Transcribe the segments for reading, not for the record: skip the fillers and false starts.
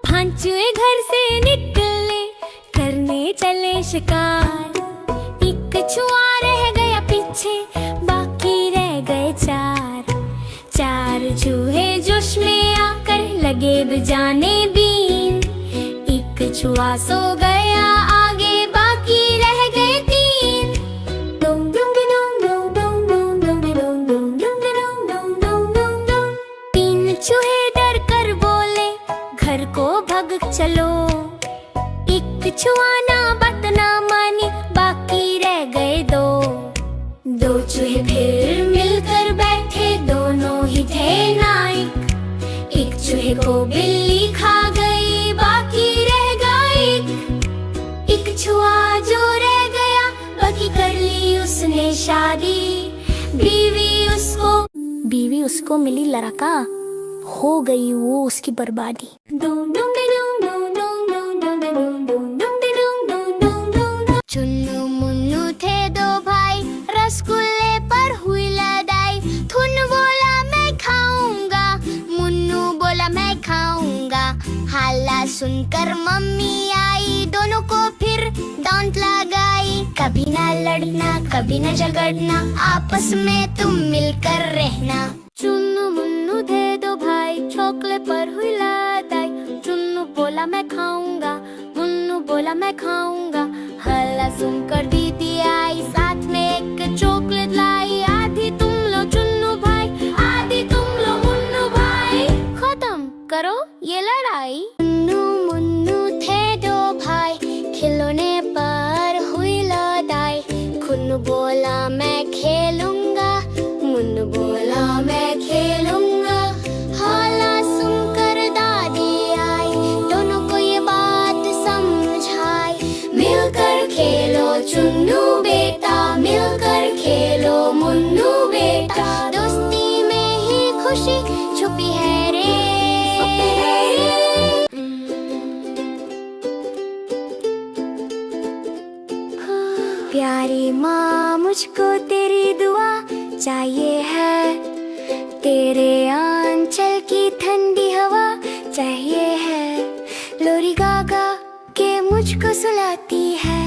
पांचवे घर से निकले करने चले शिकार। एक कछुआ रह गया पीछे, बाकी रह गए चार। चार चूहे जोश में आकर लगे बजाने बीन। एक कछुआ सो गया आगे, बाकी रह गए तीन। तीन चूहे डर कर बोले घर को भाग चलो। एक कछुआ ना बात ना मानी, बाकी रह गए दो। दो चूहे फिर मिलकर बैठे, दोनों ही थे नाइक। एक चूहे को बिल्ली खा गई, बाकी रह गई एक कछुआ जो रह गया, बाकी कर ली उसने शादी। बीवी उसको मिली लड़का, हो गई वो उसकी बर्बादी। चुन्नू मुन्नू थे दो भाई, रसगुल्ले पर हुई लड़ाई। थुन बोला मैं खाऊंगा, मुन्नू बोला मैं खाऊंगा। हल्ला सुनकर मम्मी आई, दोनों को फिर डांट लगाई। कभी ना लड़ना, कभी ना झगड़ना, आपस में तुम मिलकर रहना। चुन्नू मुन्नू थे दो भाई, चॉकलेट पर हुई लड़ाई। चुन्नू बोला मैं खाऊंगा, मुन्नू बोला मैं खाऊंगा। हल्ला सुनकर दीदी आई, साथ में एक चॉकलेट लाई। आधी तुम लो चुन्नू भाई, आधी तुम लो मुन्नू भाई। खत्म करो ये लड़ाई। चुन्नू मुन्नू थे दो भाई, खिलौने पर हुई लड़ाई। खुन्नू बोला मैं खेलूंगा, मुन्नू बोला मैं खेलूंगा। हल्ला सुनकर दादी आई, दोनों को ये बात समझाई। मिलकर खेलो चुन्नू बेटा, मिलकर खेलो मुन्नू बेटा। दोस्ती में ही खुशी छुपी है रे। प्यारी माँ मुझको तेरी दुआ चाहिए है। तेरे आंचल की ठंडी हवा चाहिए है। लोरी गा गा के मुझको सुलाती है,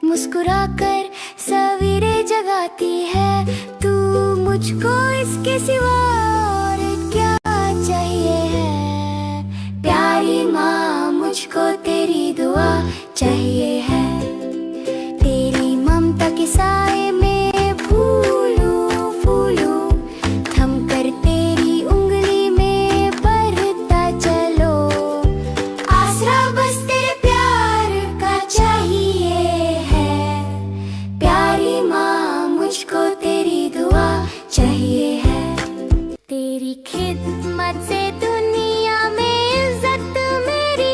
मुस्कुराकर सवेरे जगाती है। तू मुझको इसके सिवा और क्या चाहिए है। प्यारी माँ मुझको तेरी दुआ चाहिए है। तेरी ममता के साए में फूलूं फूलूं, थम कर तेरी उंगली में बढ़ता चलो। आसरा बस तेरे प्यार का चाहिए है। प्यारी माँ मुझको तेरी दुआ चाहिए है। तेरी खिदमत से दुनिया में इज्जत मेरी,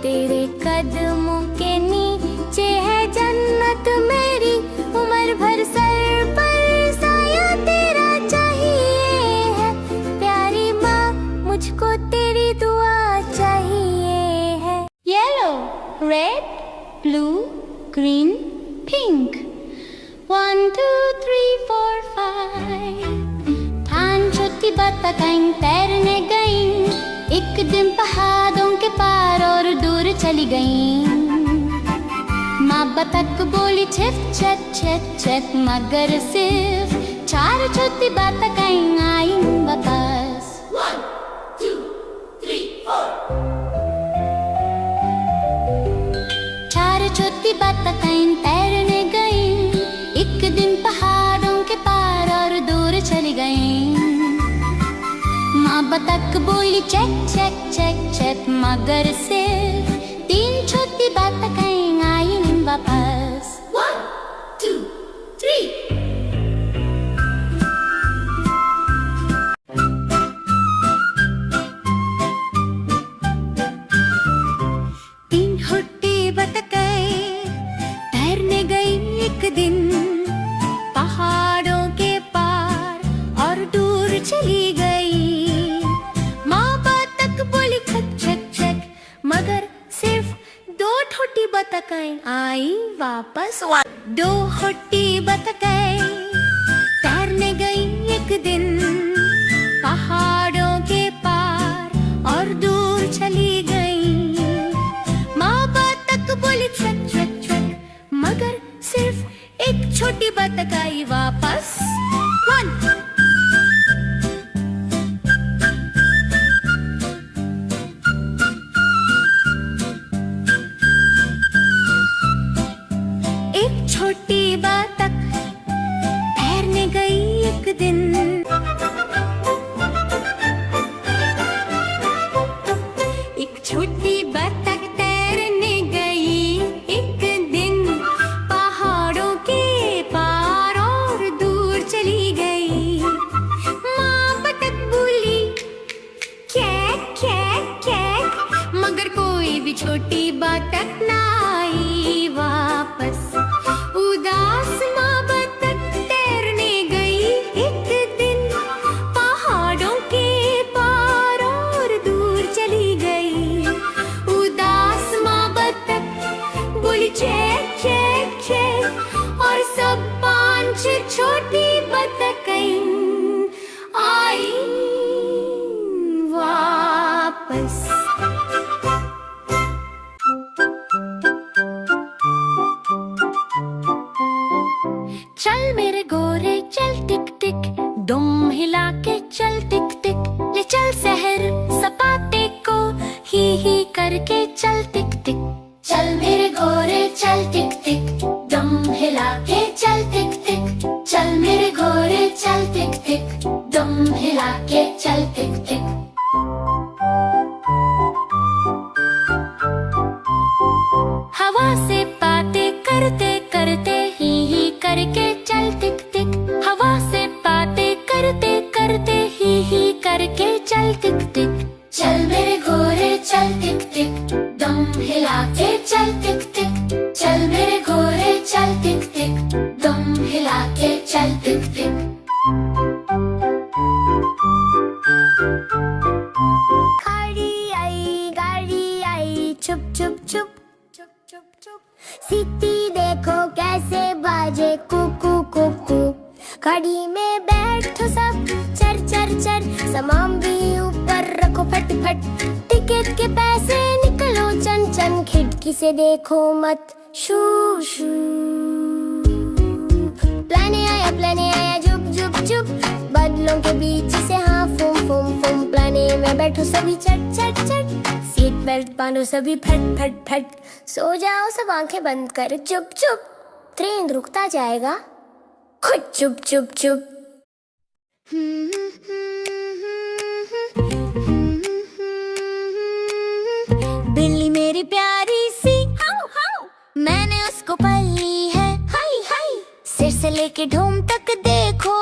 तेरे कदमों के नीचे है जन्नत मेरी। उम्र भर सर पर साया तेरा चाहिए है। प्यारी माँ मुझको तेरी दुआ चाहिए है। Yellow, red, blue, green, pink. 1 2 3 4 5। धान छोटी बतखें तैरने गईं, एक दिन पहाड़ों के पार और दूर चली गईं। माँ बतख बोली छिप छट छट छट, मगर सिर्फ 4 छोटी बतखें आई वापस। 1 2 3 4। 4 छोटी बतखें तैरने गईं, एक दिन पहाड़ों के पार और दूर चली गईं। माँ बतख बोली चेक चेक चेक चेक, मगर सिर्फ 3 छोटी बतखें आई वापस। 1 2 3। तीन छोटी बतखें तैरने गई एक दिन, पहाड़ों के पार और दूर चली गई। माँ बतख बोली छक छक छक, मगर सिर्फ 2 छोटी बतखें आई वापस। 2 छोटी बतखें तैरने गई एक दिन, race. चल मेरे गोरे चल टिक टिक, दुम हिला के चल टिक टिक, ले चल शहर सपाटे को ही करके चल टिक टिक। चल मेरे गोरे चल टिक टिक, दम हिला के चल टिक टिक। चल मेरे गोरे चल टिक टिक, दम हिला के चल टिक टिक। हवा से बातें करते करते ही करके चल टिक टिक। हवा से बातें करते करते ही करके चल टिक टिक। चल मेरे गोरे चल टिक टिक, दम हिला के चल टिक टिक। चल मेरे गोरे चल टिक टिक, दम हिला के चल टिक टिक। गाड़ी आई चुप चुप चुप चुप चुप चुप। सीटी देखो कैसे बाजे कुकू कुकू। गाड़ी में बैठो सब चर चर चर, सामान भी ऊपर रखो फट फट। टिकट के पैसे निकलो चन चन, खिड़की से देखो मत शू शू। प्लाने आया जुप जुप जुप, बादलों के बीच से हाँ फुम फुम फुम। प्लाने में बैठो सभी चट चट चट, सीट बेल्ट बांधो सभी फट फट फट। सो जाओ सब आंखें बंद कर चुप चुप, ट्रेन रुकता जाएगा खुद चुप चुप चुप। बिल्ली मेरी प्यारी सी, मैंने उसको पाली है। सिर से लेके ढूम तक देखो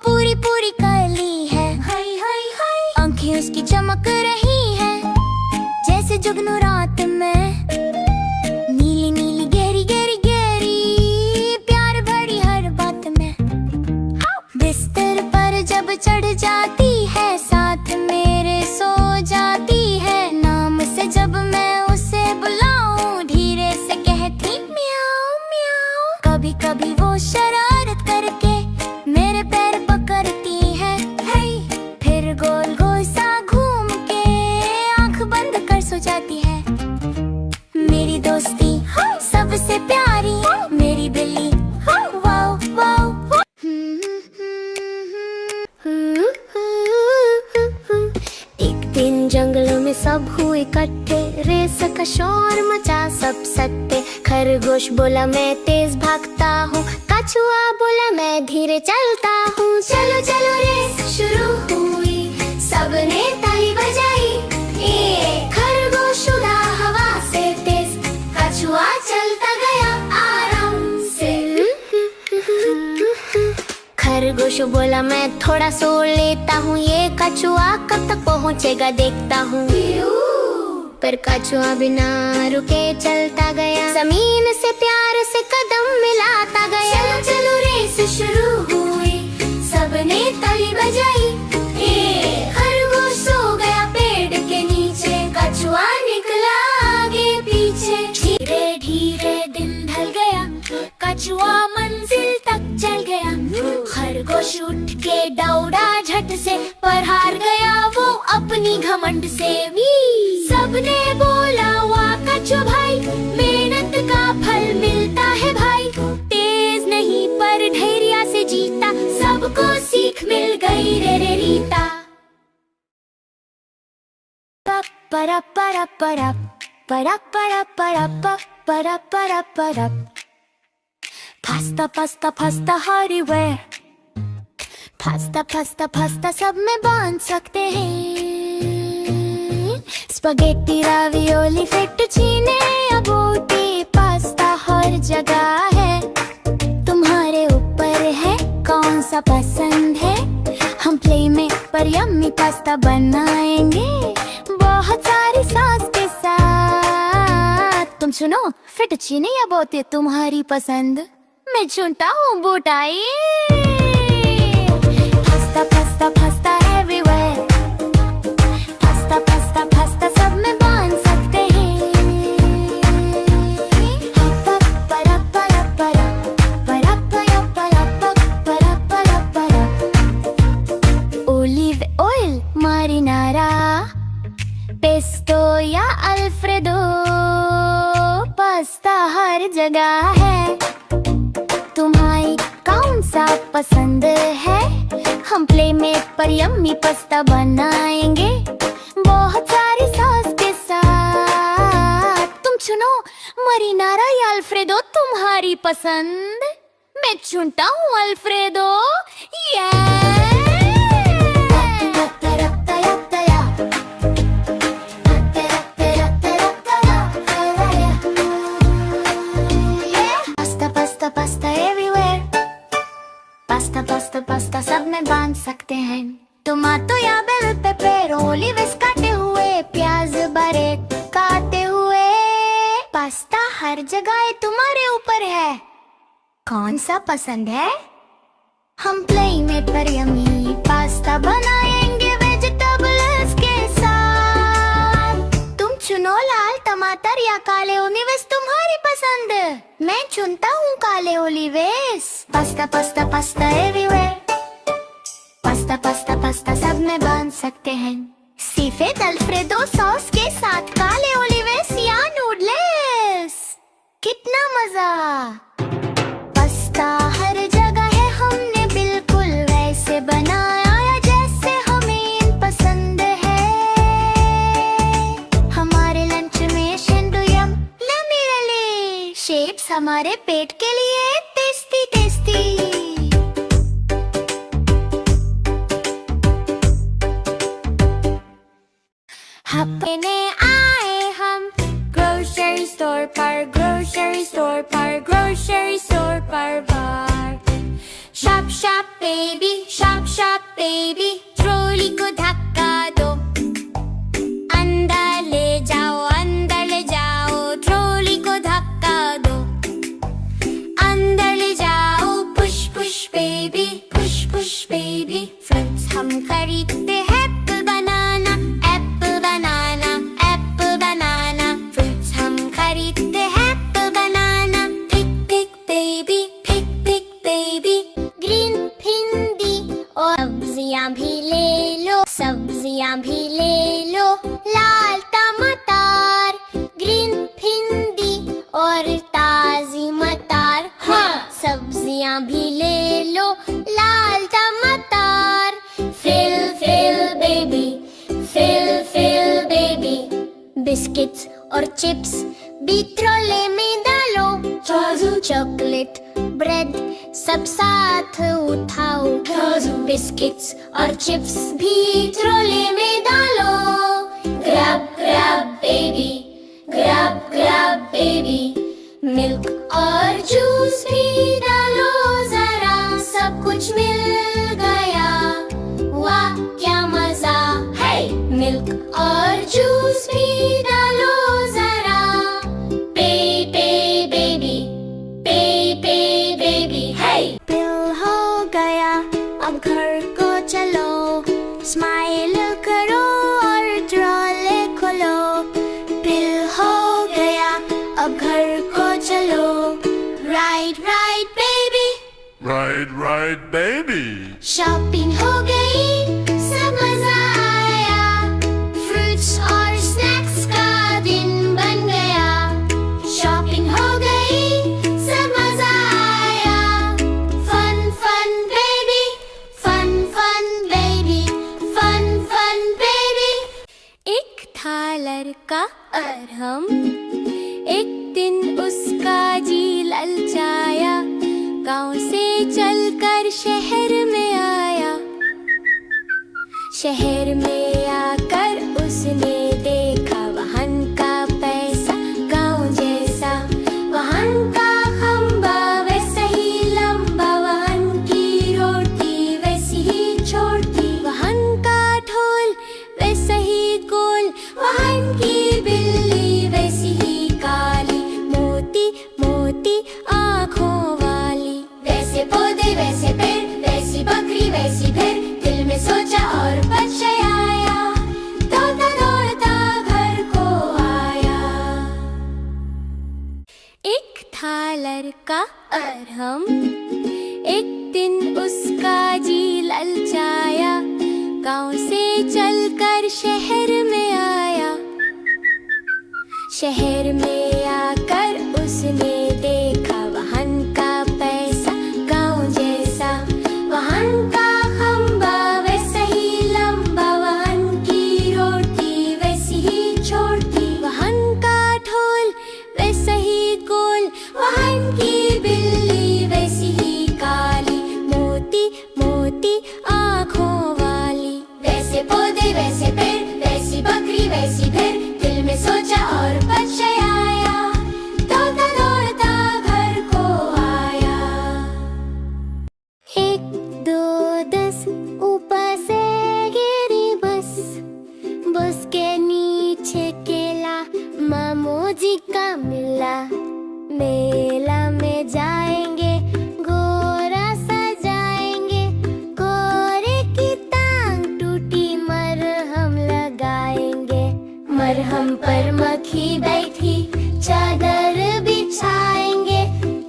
पूरी पूरी काली है। आंखें उसकी चमक रही है जैसे जुगनू रात में। नीली नीली गहरी गहरी गहरी, प्यार भरी हर बात में। बिस्तर पर जब चढ़ जाती है, साथ मेरे सो जाती है। नाम से जब मैं उसे बुलाऊं, धीरे से कहती म्याऊं म्याऊं। कभी कभी वो शरारत करके मेरे पैर पकड़ती है। फिर गोल गोल सा घूम के आंख बंद कर सो जाती है। मेरी दोस्ती सबसे प्यारी मेरी बिल्ली, वाओ वाओ। एक दिन जंगलों में सब हुए इकट्ठे, रेस का शोर मचा सब सत्ते। खरगोश बोला मैं तेज भागता हूँ, कछुआ बोला मैं धीरे चलता हूँ। चलो चलो रेस शुरू हुई, सबने ताली बजाई। खरगोश उड़ा हवा से तेज, कछुआ चलता गया आराम से। खरगोश बोला मैं थोड़ा सो लेता हूँ, ये कछुआ कब तक पहुँचेगा देखता हूँ। पर कछुआ बिना रुके चलता गया, जमीन से प्यार से कदम मिलाता गया। चलो चलो रेस शुरू हुई, सबने ताली बजाई। खरगोश सो गया पेड़ के नीचे, कछुआ निकला आगे पीछे। धीरे धीरे दिन ढल गया, कछुआ मंजिल तक चल गया। खरगोश उठ के दौड़ा झट से, पर हार गया वो अपनी घमंड से भी। सबने बोला वाह कछुआ भाई, मेहनत का फल मिलता है भाई। तेज नहीं पर धैर्य से जीता, सबको सीख मिल गई रे रीता। परा परा परा परा परा परा परा परा परा। फास्ता फास्ता फास्ता हरी वे, फास्ता फास्ता फास्ता सब में बांध सकते हैं। स्पगेटी रावियोली फेट्टूचीने अबोटी, पास्ता हर जगह है। तुम्हारे ऊपर है कौन सा पसंद है। हम प्ले में पर यम्मी पास्ता बनाएंगे, बहुत सारी सॉस के साथ। तुम सुनो फेट्टूचीने या बोते तुम्हारी पसंद, मैं चुनता हूँ bowtie. Pasta pasta pasta everywhere, pasta pasta pasta सब में बांध सकते हैं। परा परा परा परा परा परा परा परा परा। ओलिव ऑयल मारिनारा, पेस्टो या अल्फ्रेडो, पास्ता हर जगह है। तुम्हारी कौन सा पसंद है? हम प्लेमेट पर यम्मी पास्ता बनाएंगे, बहुत सारी सॉस के साथ। तुम चुनो मरीनारा या अल्फ्रेडो, तुम्हारी पसंद। मैं चुनता हूँ alfredo. Pasta pasta everywhere, pasta pasta pasta सब में बांध सकते हैं। टमाटो या बेल पेपर, ओलिव्स काटे हुए, प्याज बारीक काटे हुए। पास्ता हर जगह तुम्हारे ऊपर है, कौन सा पसंद है? हम प्लेमेट पर यम्मी पास्ता बनाएंगे वेजिटेबल्स के साथ। तुम चुनो लाल टमाटर या काले ओलिव्स, तुम्हारी पसंद। मैं चुनता हूँ काले olives. Pasta pasta pasta everywhere, pasta pasta pasta सब में बन सकते हैं। सीफेड अल्फ्रेडो सॉस के साथ काले ओलिव्स या नूडल्स, कितना मजा। पास्ता हर जगह है, हमने बिल्कुल वैसे बनाया जैसे हमें पसंद है। हमारे लंच में शेंडुयम लमीरली शेप्स हमारे पेट के लिए टेस्टी टेस्टी। अपने आए हम ग्रोसरी स्टोर पर, ग्रोसरी स्टोर पर, ग्रोसरी स्टोर पर बार। शॉप शॉप बेबी, ट्रॉली को धक्का दो। अंदर ले जाओ, ट्रॉली को धक्का दो। अंदर ले जाओ, push push baby, push push baby. Fruits हम खरीदते हैं, apple banana, apple banana, apple banana. Fruits हम खरीदते हैं, apple banana. Pick pick baby, pick pick baby. Green भिंडी और सब्जियां भी ले लो, सब्जियां भी ले लो। लाल टमाटर, ग्रीन भिंडी और ताजी मटर। हाँ, सब्जियां भी ले लो, लाल टमाटर। Fill fill baby, fill fill baby. Biscuits और चिप्स भी ट्रोले में डालो। चॉकलेट ब्रेड सब साथ उठाओ। बिस्किट्स और चिप्स भी ट्रोले में डालो। Grab grab baby, grab grab baby. Milk और जूस भी डालो जरा, सब कुछ मिल गया। वाह क्या मजा है। मिल्क और जूस भी डालो जरा। पे पे बेबी, पे पे बेबी है। बिल हो गया, अब घर को चलो। स्माइल करो और ट्रॉले खोलो। बिल हो गया, अब घर को चलो। Ride ride baby, ride ride baby. Shopping हो गई, सब मजा आया। फ्रूट्स और स्नैक्स का दिन बन गया। शॉपिंग हो गई, सब मजा आया। Fun fun baby, fun fun baby, fun fun baby. एक था लड़का और हम, एक दिन उसका जी ललचाया। गांव से चलकर शहर में आया। शहर में आकर उसने देखा वाहन का पैसा गांव जैसा। वाहन का खंबा वैसे ही लंबा, वाहन की रोटी वैसी ही छोटी। वाहन का ढोल वैसे ही गोल, वाहन की बिल्ली वैसी ही काली। मोती मोती आँखों वाली। वैसे पौधे वैसे पेड़, वैसी बकरी वैसी भेड़। दिल में सोचा और पछताया, दौड़ता दौड़ता घर को आया। एक था लड़का और हम, एक दिन उसका जी ललचाया। गांव से चलकर शहर में आया। शहर में आकर उसने देखा वाहन का पैसा गाँव जैसा, वाहन का खंबा वैसा ही लंबा, वाहन की रोटी वैसी ही छोटी, वाहन का ढोल वैसा ही गोल, वाहन की बिल्ली वैसी ही काली, मोती मोती आँखों वाली। वैसे पौधे वैसे पेड़, वैसी बकरी वैसी भेड़, दिल में सोचा और पछे आया, दौड़ता दौड़ता घर को आया। 1 2 10 ऊपर से गिरी बस, बस के नीचे केला मामू जी का मिला। मेला में जाएंगे घोड़ा सजाएंगे, घोड़े की टांग टूटी मरहम लगाएंगे, मरहम पर मक्खी बैठी चादर बिछाएंगे,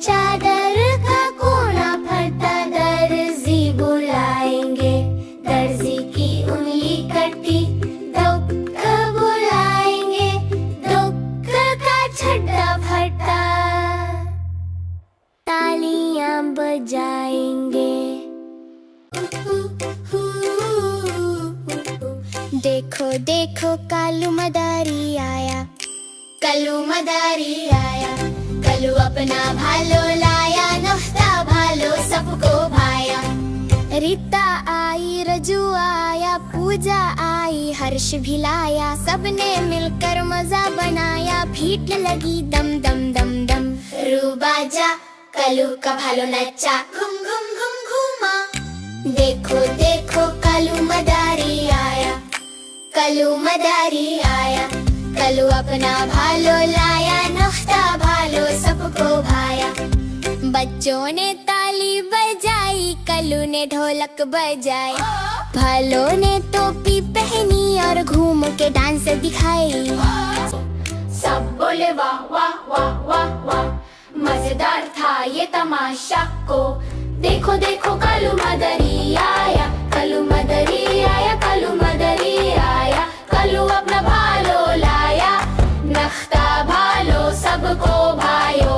चादर का कोना फटा दर्जी बुलाएंगे, दर्जी की उंगली कटी दुख बुलाएंगे, दुख का छड्डा फटा तालियां बजाएंगे। देखो देखो कालू मदारी आया, कालू मदारी आया, कालू अपना भालो लाया, नफ्ता भालो सबको भाया। रीता आई रजू आया, पूजा आई हर्ष भी लाया, सबने मिलकर मजा बनाया, भीट लगी दम दम दम दम। रू बाजा कालू का भालो नच्चा, घूम घूम घूम घूमा, देखो देखो कालू मदारी आया, कालू मदारी आया, कालू अपना भालो लाया, नफ्ता भालो सबको भाया। बच्चों ने ताली बजाई, कालू ने ढोलक बजाई, भालो ने टोपी पहनी और घूम के डांस दिखाई। सब बोले वाह वाह वाह वाह वाह, मजेदार था ये तमाशा को, देखो देखो कालू मदरी आया, कालू मदरी आया, कालू मदरी आया, कालू अपना भालो लाया, नख्ता भालो सबको भायो,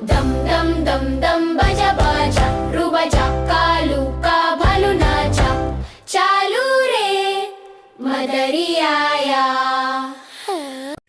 दम दम दम दम बजा बजा रू बजा, कालू का भालू नाचा, चालू रे मदरी आया।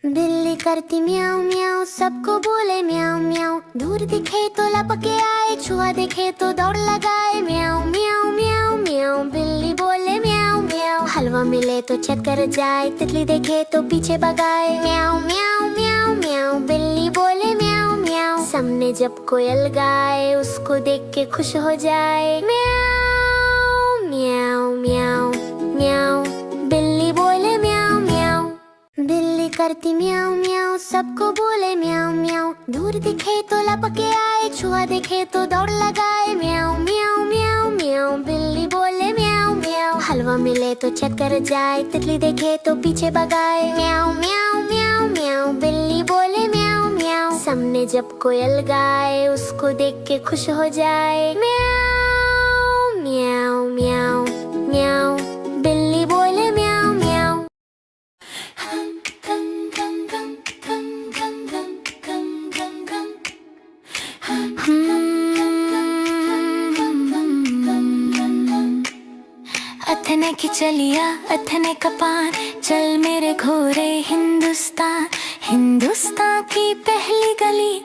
बिल्ली करती म्याऊं म्याऊं, सबको बोले म्याऊं म्याऊं, दूर दिखे तो लपके आए, छुआ देखे तो दौड़ लगाए, म्याऊं म्याऊं म्याऊं म्याऊं, बिल्ली बोले म्याऊं म्याऊं, हलवा मिले तो छत कर जाए, तितली देखे तो पीछे भगाए, म्याऊं म्याऊं म्याऊं म्याऊं, बिल्ली बोले म्याऊं म्याऊं, सामने जब कोयल गाए उसको देख के खुश हो जाए, म्याऊं म्याऊं म्याऊं म्याऊं, बिल्ली बोले म्याऊं म्याऊं। बिल्ली करती म्याऊं म्याऊं, सबको बोले म्याऊं म्याऊं, दूर दिखे तो लपके आए, छुआ देखे तो दौड़ लगाए, म्याऊं म्याऊं म्याऊं म्याऊं, बिल्ली बोले म्याऊं म्याऊं, हलवा मिले तो छत कर जाए, तितली देखे तो पीछे भगाए, म्याऊं म्याऊं म्याऊं म्याऊं, बिल्ली बोले म्याऊं म्याऊं, सामने जब कोयल गाए उसको देख के खुश हो जाए, म्याऊं म्याऊं म्याऊं म्याऊं, बिल्ली बोले म्याऊं म्याऊं। अथने की चलिया अथने कपान, चल मेरे घोड़े हिंदुस्तान, हिंदुस्तान की पहली गली,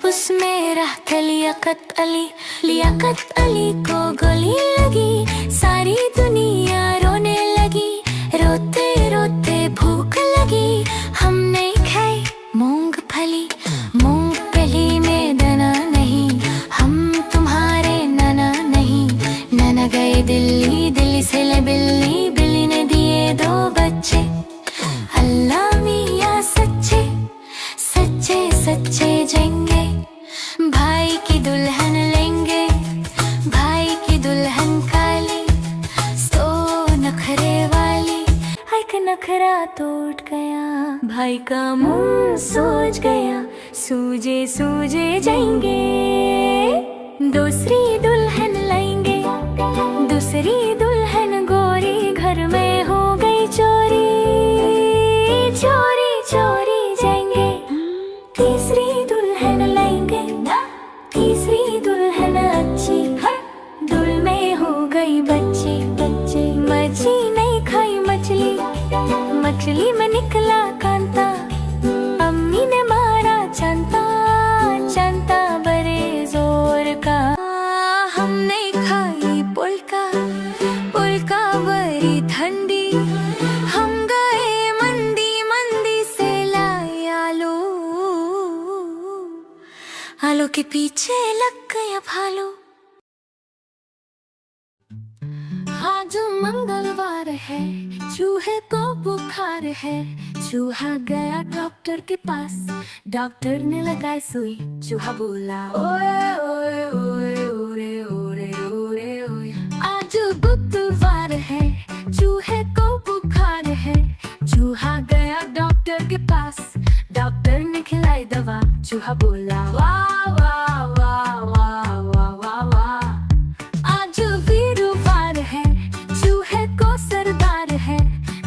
उसमें रहते लियाकत अली, लियाकत अली को गोली लगी, सारी दुनिया रोने लगी, रोते रोते भूख लगी, हमने खाई मूंगफली, मूंगफली में दाना नहीं, हम तुम्हारे नाना नहीं, नाना गए दिल्ली, दिल्ली से ले बिल्ली, बिल्ली ने दिए 2 बच्चे, अल्लाह मियाँ सच्चे सच्चे सच्चे जाएंगे, भाई की दुल्हन लेंगे, भाई की दुल्हन काली, सो नखरे वाली, एक नखरा टूट गया, भाई का मुंह सोच गया, सूजे सूजे जाएंगे, दूसरी दुल्हन लाएंगे, दूसरी दुल्हन गोरी, घर में हो गई चोरी, चोरी चोरी जाएंगे। निकला कांता, अम्मी ने मारा चंता, चंता बड़े जोर का। हमने खाई पुलका, पुलका बड़ी ठंडी, हम गए मंदी, मंदी से लाए आलू, आलू के पीछे लग गया भालू। आज मंगलवार है, चूहे को बुखार है, चूहा गया डॉक्टर के पास, डॉक्टर ने लगाई सुई, चूहा बोला ओए ओए ओए ओरे ओरे ओरे ओए। आज बुधवार है, चूहे को बुखार है, चूहा गया डॉक्टर के पास, डॉक्टर ने खिलाई दवा, चूहा बोला वाह वाह वाह वाह वाह वाह वाह। आज वीरवार है, चूहे को सरदार है,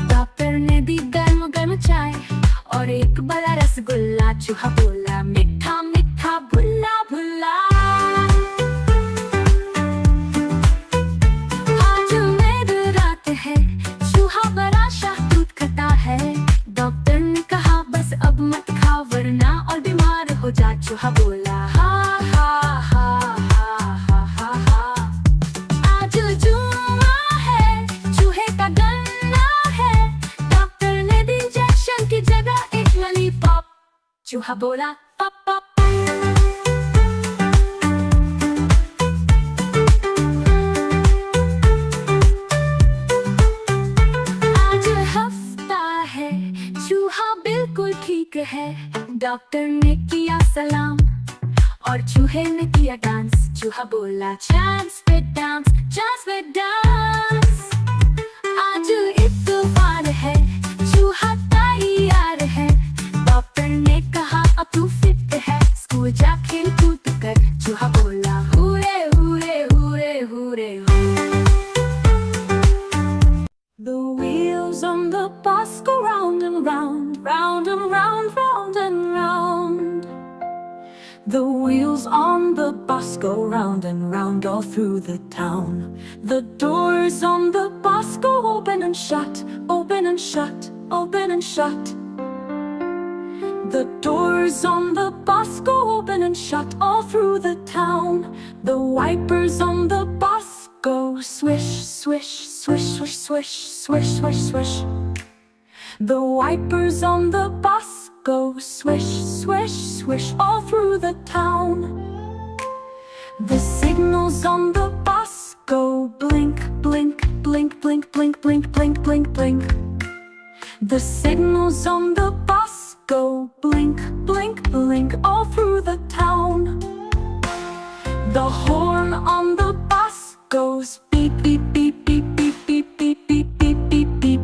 डॉक्टर ने दी गर्म गर्म चाय और एक बड़ा रसगुल्ला, चूहा बोला मीठा मीठा भुल्ला भुल्ला। आज मेद रात है, चूहा बड़ा शाहतूत खाता है, डॉक्टर ने कहा बस अब मत खा वरना और बीमार हो जा, चूहा बोला हा हा हा हा हा हा हा। आज जुम्मा है, चूहे का गन्ना है, डॉक्टर ने दी इंजेक्शन की जगह एक लॉलीपॉप, चूहा बोला पॉप पॉप। आज हफ्ता है, चूहा बिल्कुल ठीक है, डॉक्टर ने किया सलाम और चूहे ने किया डांस, चूहा बोला चांस पे डांस, चांस पे डांस। आज इतवार है, चूहा तैयार है, डॉक्टर ने कहा अब तू फिट है, स्कूल जा खेल कूद कर, चूहा बोला हुरे हुरे हुरे हुरे हुरे। The wheels on the bus go round and round, round and round, round and round. The wheels on the bus go round and round all through the town. The doors on the bus go open and shut, open and shut, open and shut. The doors on the bus go open and shut all through the town. The wipers on the bus go swish, swish, swish, swish, swish, swish, swish, swish. The wipers on the bus go swish, swish, swish all through the town. The signals on the bus go blink, blink, blink, blink, blink, blink, blink, blink, blink. The signals on the bus go blink, blink, blink all through the town. The horn on the bus goes beep, beep, beep, beep, beep, beep, beep, beep, beep, beep, beep.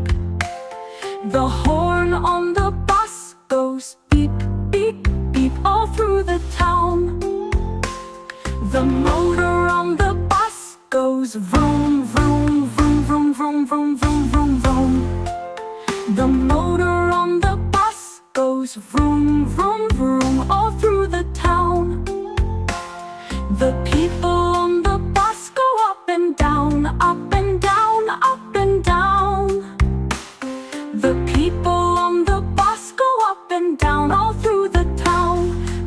The horn on the bus goes beep, beep, beep all through the town. The motor on the bus goes vroom, vroom, vroom, vroom, vroom, vroom, vroom, vroom, vroom. The motor on the bus goes vroom, vroom, vroom all through the town. The people on the bus go up and down, up and down, up and down. The people on the bus go up and down all through the town.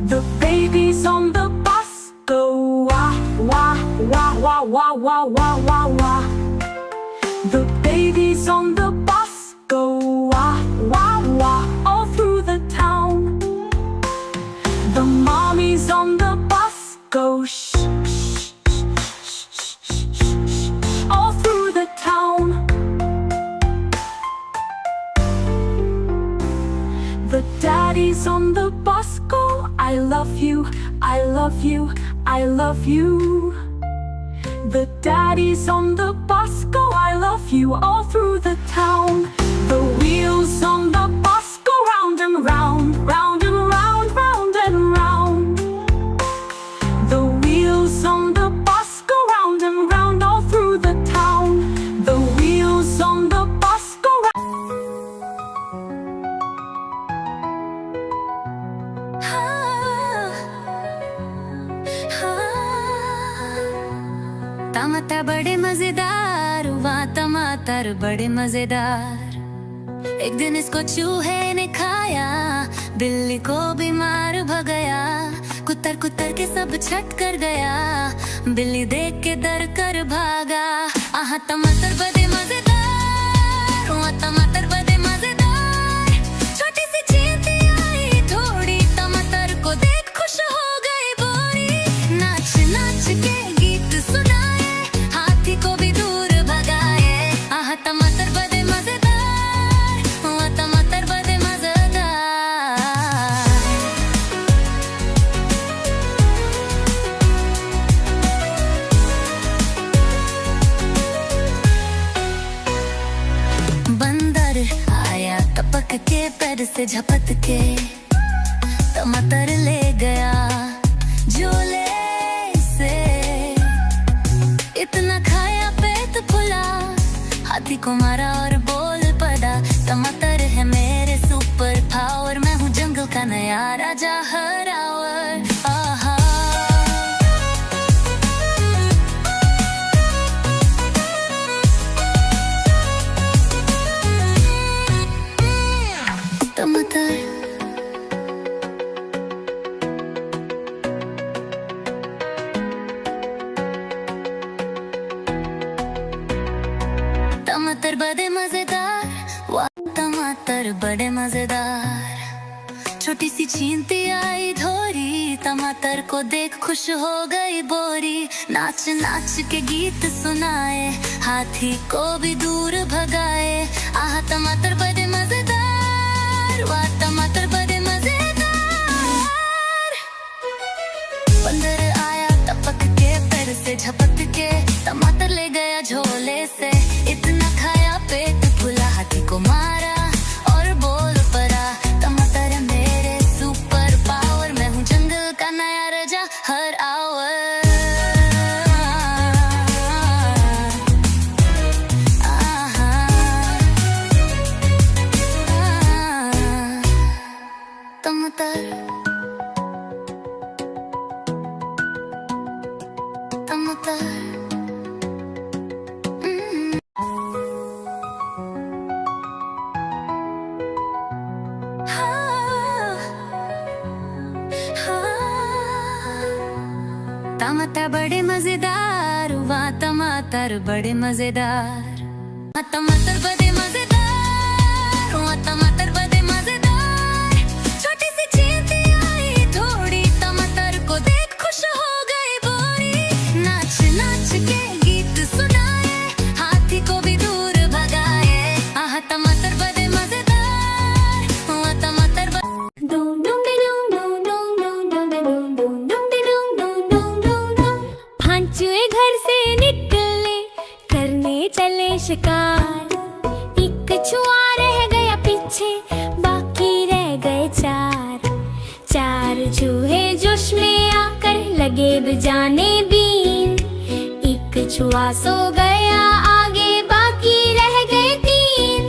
The babies on the bus go wah, wah, wah, wah, wah, wah, wah, wah, wah. The babies on the bus go wah, wah, wah all through the town. The mommies on the bus go shh, shh, shh, shh, shh, shh, all through the town. The daddies on the bus go I love you, I love you, I love you. The daddies on the bus go I love you all through the town. The wheels on the bus go round and round, round and round, round and round. The wheels on the bus go round and round all through the town. The wheels on the bus go round. टमाटर बड़े मजेदार, वाह टमाटर बड़े मजेदार। एक दिन इसको चूहे ने खाया, बिल्ली को बीमार भगाया, कुतर कुतर के सब छट कर गया, बिल्ली देख के डर कर भागा। आहा टमाटर बड़े मजेदार, वहाँ टमाटर बड़े मजेदार, छोटी सी चींटी आई थोड़ी, टमाटर को देख खुश हो गई बोरी, नाच नाच के गीत सुनाए, हाथी को भी दूर भगाए। आहा टमाटर बड़े मजेदार, वहाँ टमाटर बड़े मजेदार। बंदर आया टपक के पैर से झपट के, टमाटर ले गया झोले से, इतना खाया पेट फुला, हाथी को मारा और बोल पड़ा, टमाटर है मेरे सुपर पावर, मैं हूँ जंगल का नया राजा हरावर। आहा टमाटर टमाटर बड़े मजेदार, वाह टमाटर बड़े मजेदार, छोटी सी चींटी आई धोरी, टमाटर को देख खुश हो गई बोरी, नाच नाच के गीत सुनाए, हाथी को भी दूर भगाए। आहा टमाटर बड़े मजेदार, वाह टमाटर बड़े मजेदार। बंदर आया टपक के पैर से झपट के, टमाटर ले गया झोले से, इतना खाया पेट फुला, हाथी को मारा और बोल पड़ा, टमाटर है मेरे सुपर पावर, मैं हूँ जंगल का नया राजा हर आवर। टमाटर टमाटर टमाटर बड़े मजेदार, वाह टमाटर बड़े मजेदार, टमाटर बड़े मजेदार, वाह टमाटर बड़े मजेदार, छोटी सी चींटी आई थोड़ी, टमाटर को देख खुश हो गई बोरी, नाच नाच के गीत सुनाए, हाथी को भी दूर भगाए। आहा टमाटर बड़े मजेदार, वाह टमाटर चूहे घर से निकले करने चले शिकार, एक कछुआ रह गया पीछे, बाकी रह गए चार, चार चूहे जोश में आकर लगे बजाने बीन, एक कछुआ सो गया आगे, बाकी रह गए तीन।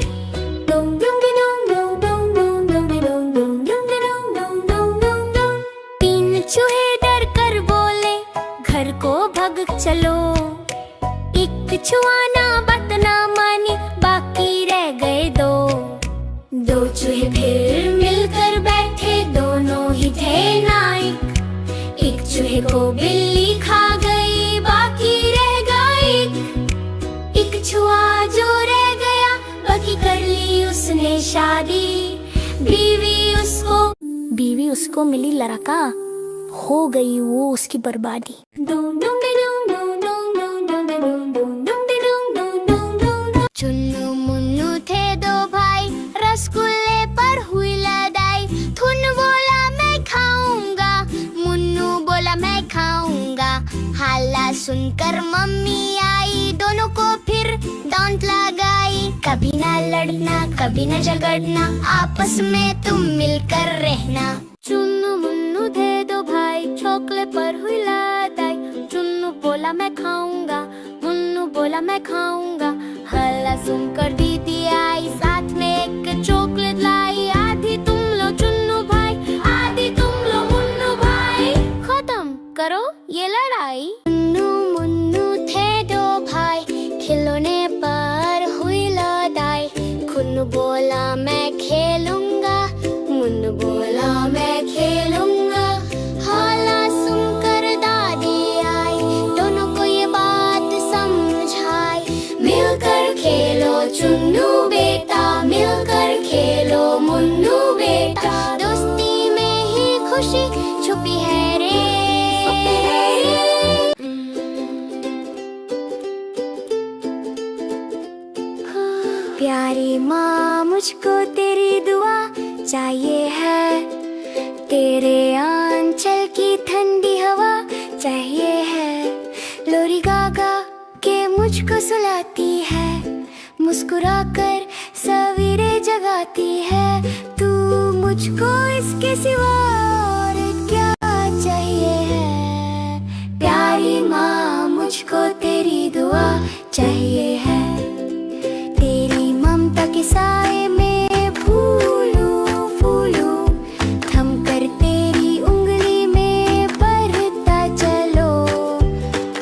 तीन चूहे डर कर बोले घर को भग चलो, एक कछुआ ना बात ना मानी, बाकी रह गए दो, दो चूहे फिर मिलकर बैठे, दोनों ही थे नाइक, एक चूहे को बिल्ली खा गई, बाकी रह गई एक छुआ जो रह गया, बाकी कर ली उसने शादी, बीवी उसको मिली लड़का, हो गई वो उसकी बर्बादी। चुन्नू मुन्नू थे दो भाई, रसगुल्ले पर हुई लड़ाई, थुन बोला मैं खाऊंगा, मुन्नू बोला मैं खाऊंगा, हल्ला सुनकर मम्मी आई, दोनों को फिर डांट लगाई, कभी ना लड़ना कभी ना झगड़ना, आपस में तुम मिलकर रहना। चुन्नू मुन्नू थे दो भाई, चॉकलेट पर हुई लड़ाई, चुन्नू बोला मैं खाऊंगा, मुन्नू बोला मैं खाऊंगा, हल्ला सुनकर दीदी आई, साथ में एक चॉकलेट लाई, आधी तुम लो चुन्नू भाई, आधी तुम लो मुन्नू भाई, खत्म करो ये लड़ाई। चुन्नू मुन्नू थे दो भाई, खिलौने पर हुई लड़ाई, खुन्नू बोला मैं खेलूंगा, मुन्नू बोला मैं खेलूंगा। हाला सुनकर दादी आई, दोनों को ये बात समझाई। मिलकर खेलो चुन्नू बेटा, मिलकर खेलो मुन्नू बेटा, दोस्ती में ही खुशी छुपी है रे। प्यारी माँ मुझको तेरी दुआ चाहिए है, तेरे आंचल की ठंडी हवा चाहिए है। लोरी गा गा के मुझको सुलाती है, मुस्कुराकर सवेरे जगाती है। तू मुझको इसके सिवा और क्या चाहिए है? प्यारी माँ मुझको तेरी दुआ चाहिए है, तेरी ममता के साए में फूलूं फूलूं, थम कर तेरी उंगली में बढ़ता चलो।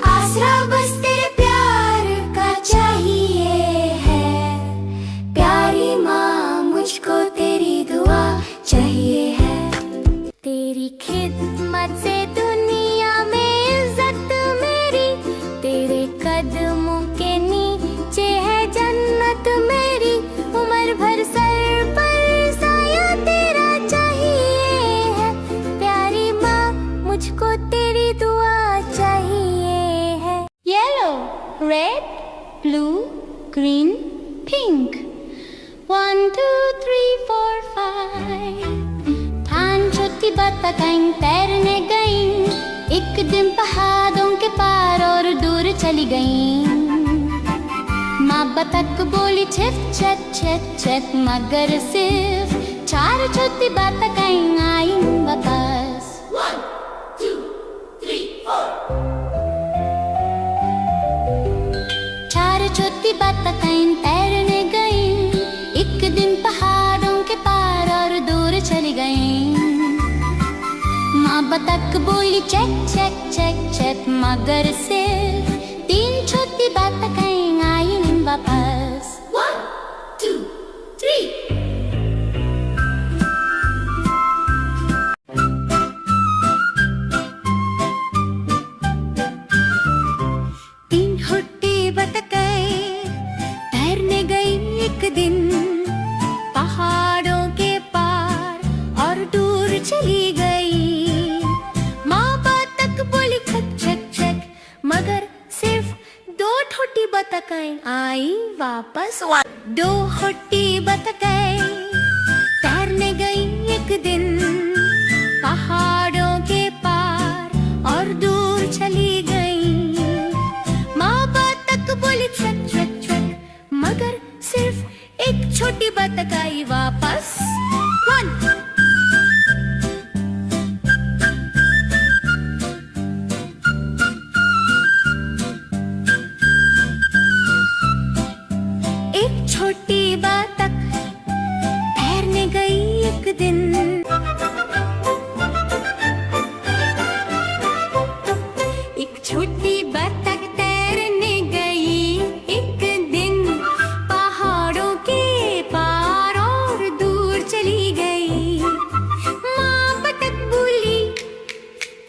आसरा बस तेरे प्यार का चाहिए है, प्यारी माँ मुझको तेरी दुआ चाहिए है। तेरी खिदमत से दुनिया में इज्जत मेरी, तेरे कदमों के नीचे है जन्नत मेरी। उम्र भर सर पर साया तेरा चाहिए है, प्यारी माँ मुझको तेरी दुआ चाहिए है। Yellow, red, blue, green, pink, 1 2 3 4 5। थान छोटी बतखें तैरने गईं, एक दिन पहाड़ों के पार और दूर चली गईं। माँ बतख बोली छिप छिप छिप छिप, मगर सिर्फ 4 छोटी बतखें आई वापस। 1 2 3 4। 4 छोटी बतखें तैरने गईं, एक दिन पहाड़ों के पार और दूर चली गईं। माँ बतख बोली चेक चेक चेक चेक, मगर सिर्फ 3 छोटी बतखें आई वापस। 1 2 3। तीन छोटी बतखें तैरने गई एक दिन, पहाड़ों के पार और दूर चली गई। माँ बतख बोली छक छक छक, मगर सिर्फ 2 छोटी बतखें आई वापस। 2 छोटी बतखें तैरने गई एक दिन, पहाड़ों के पार और दूर चली गई। माँ बतख बोली छक छक छक, मगर सिर्फ एक छोटी बतख आई वापस। 1 एक छोटी बतख तैरने गई एक दिन, एक छोटी बतख तैरने गई एक दिन, पहाड़ों के पार और दूर चली गई। माँ बतख बोली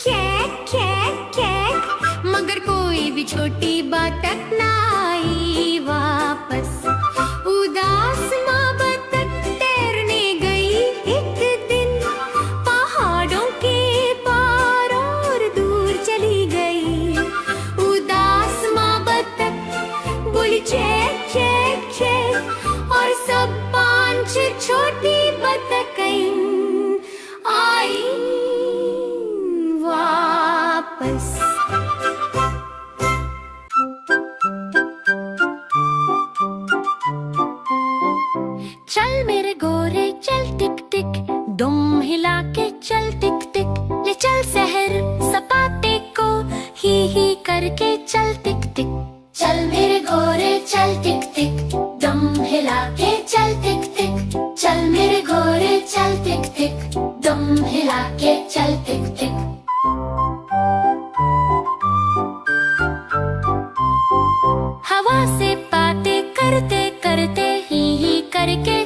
कैक कैक कैक, मगर कोई भी छोटी बतख ना आई वापस। उदास माँ बतख तैरने गई एक दिन, पहाड़ों के पार और दूर चली गई। उदास माँ बतख बोली चेक चेक चेक, और सब 5 छोटी बतखें आई वापस। चल मेरे गोरे चल टिक टिक, दुम हिला के चल टिक टिक, ले चल शहर सपाटे को ही करके चल टिक टिक। चल मेरे गोरे चल टिक टिक, दम हिला के चल टिक टिक। चल मेरे गोरे चल टिक टिक, दम हिला के चल टिक टिक। हवा से बातें करते करते ही करके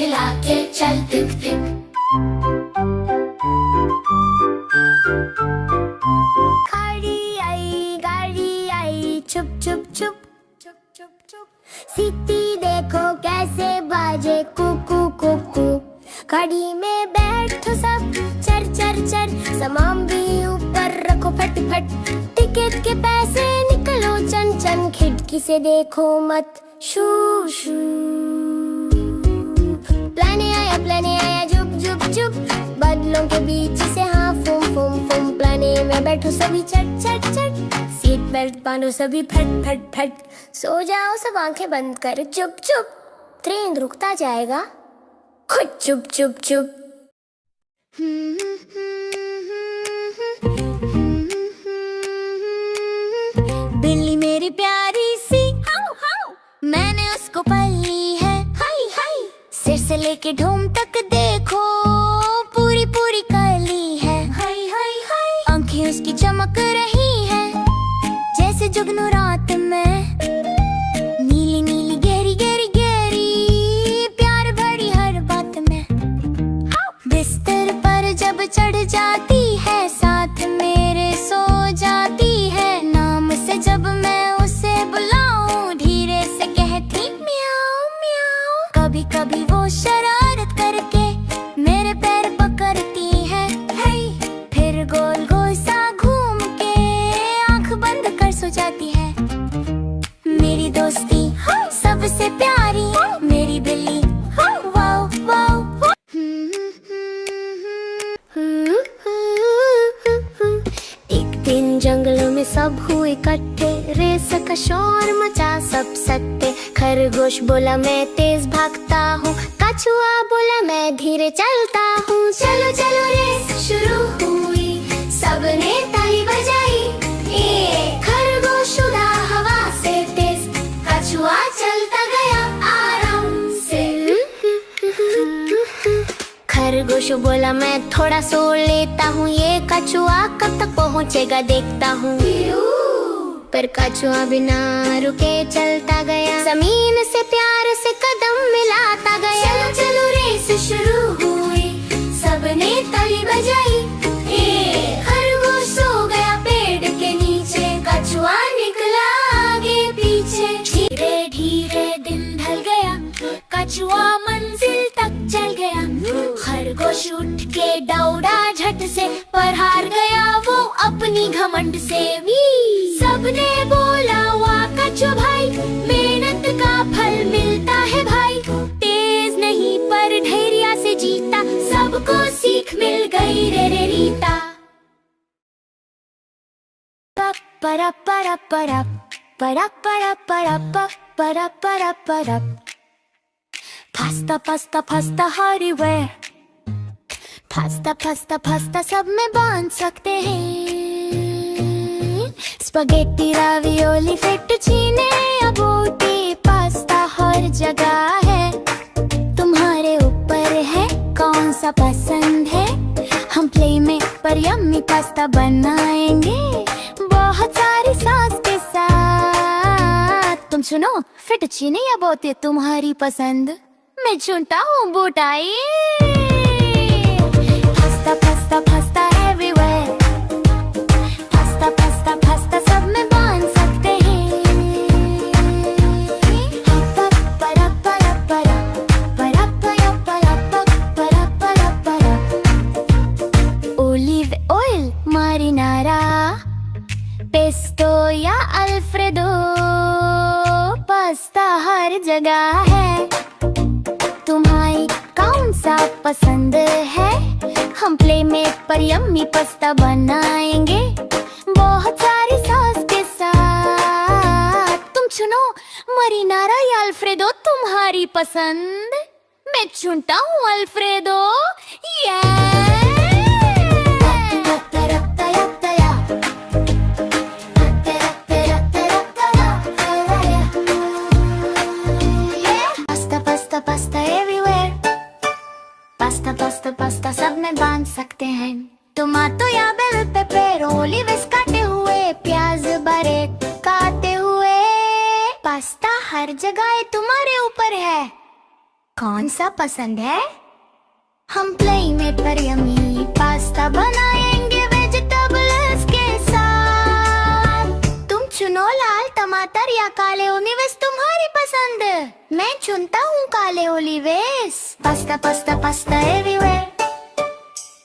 हिला के चल टिक टिक। गाड़ी आई चुप चुप चुप चुप चुप चुप। सीटी देखो कैसे बाजे कुकू कुकू। गाड़ी में बैठो सब चर चर चर। सामान भी ऊपर रखो फट फट। टिकट के पैसे निकलो चन चन। खिड़की से देखो मत शू शू। प्लाने आया जुप जुप जुप। बादलों के बीच से हाँ फुम फुम फुम। प्लाने में बैठो सभी चट चट चट। सीट बेल्ट बांधो सभी फट फट फट। सो जाओ सब आंखें बंद कर चुप चुप। ट्रेन रुकता जाएगा खुद चुप चुप चुप। बिल्ली मेरी प्यारी सी हाउ हाउ। मैंने उसको पाली है हाय हाय। सिर से लेके ढूम तक देखो पूरी पूरी काली है हाय हाय हाय। आंखें उसकी चमक रही है जैसे जुगनू रात में। नीली नीली गहरी गहरी गहरी प्यार भरी हर बात में। बिस्तर पर जब चढ़ जाती है साथ मेरे सो जाती है। नाम से जब मैं उसे बुलाऊं धीरे से कहती म्याऊं म्याऊं। कभी कभी वो शरारत करके मेरे पैर पकड़ती है फिर गोल गोल सा घूम के आंख बंद कर सो जाती है। मेरी दोस्ती सबसे प्यारी मेरी बिल्ली वाओ वाओ। एक दिन जंगलों में सब हुए इकट्ठे। रेस का शोर मचा सब सत्ते। खरगोश बोला मैं तेज भागता हूँ। कछुआ बोला मैं धीरे चलता हूँ। चलो चलो रेस शुरू हुई। सबने ताली बजाई। एक खरगोश उड़ा हवा से तेज। कछुआ चलता गया आराम से। खरगोश बोला मैं थोड़ा सो लेता हूँ। ये कछुआ कब तक पहुँचेगा देखता हूँ। पर कछुआ बिना रुके चलता गया। जमीन से प्यार से कदम मिलाता गया। चलो चलो रेस शुरू हुई। सबने ताली बजाई। एक खरगोश सो गया पेड़ के नीचे। कछुआ निकला आगे पीछे। धीरे धीरे दिन ढल गया। कछुआ मंजिल तक चल गया। खरगोश उठ के दौड़ा झट से। पर हार गया वो अपनी घमंड से भी। सबने बोला वाह कछुआ भाई। मेहनत का फल मिलता है भाई। तेज नहीं पर धैर्य से जीता। सबको सीख मिल गई रे रे Rita. para para para para para para para para para pasta pasta pasta everywhere। Pasta pasta pasta सब में बांध सकते हैं। स्पगेटी रावियोली फेट्टूचीने अबोटी पास्ता हर जगह है। तुम्हारे ऊपर है कौन सा पसंद है। हम प्ले में पर यम्मी पास्ता बनाएंगे बहुत सारी सॉस के साथ। तुम सुनो फेट्टूचीने या बोते तुम्हारी पसंद। मैं चुनता हूँ bowtie. Pasta pasta pasta everywhere. Pasta pasta pasta सब में बांध सकते हैं। परा परा परा परा परा परा परा परा परा। ओलिव ऑयल मारिनारा पेस्टो या अल्फ्रेडो पास्ता हर जगह है। तुम्हारी कौन सा पसंद है। हम प्ले में पर यम्मी पास्ता बनाएंगे बहुत सारी सॉस के साथ। तुम चुनो मरीनारा या अल्फ्रेडो तुम्हारी पसंद। मैं चुनता हूँ alfredo. Pasta pasta pasta everywhere. Pasta pasta pasta सब में बांध सकते हैं। टमाटो या बेल पेपर ओलिव्स काटे हुए। प्याज बारे काटे हुए। पास्ता हर जगह तुम्हारे ऊपर है। कौन सा पसंद है? हम प्लेई में पर यम्मी पास्ता बनाएंगे वेजिटेबल्स के साथ। तुम चुनो लाल टमाटर या काले ओलिव्स, तुम्हारी पसंद। मैं चुनता हूँ काले olives. Pasta pasta pasta everywhere,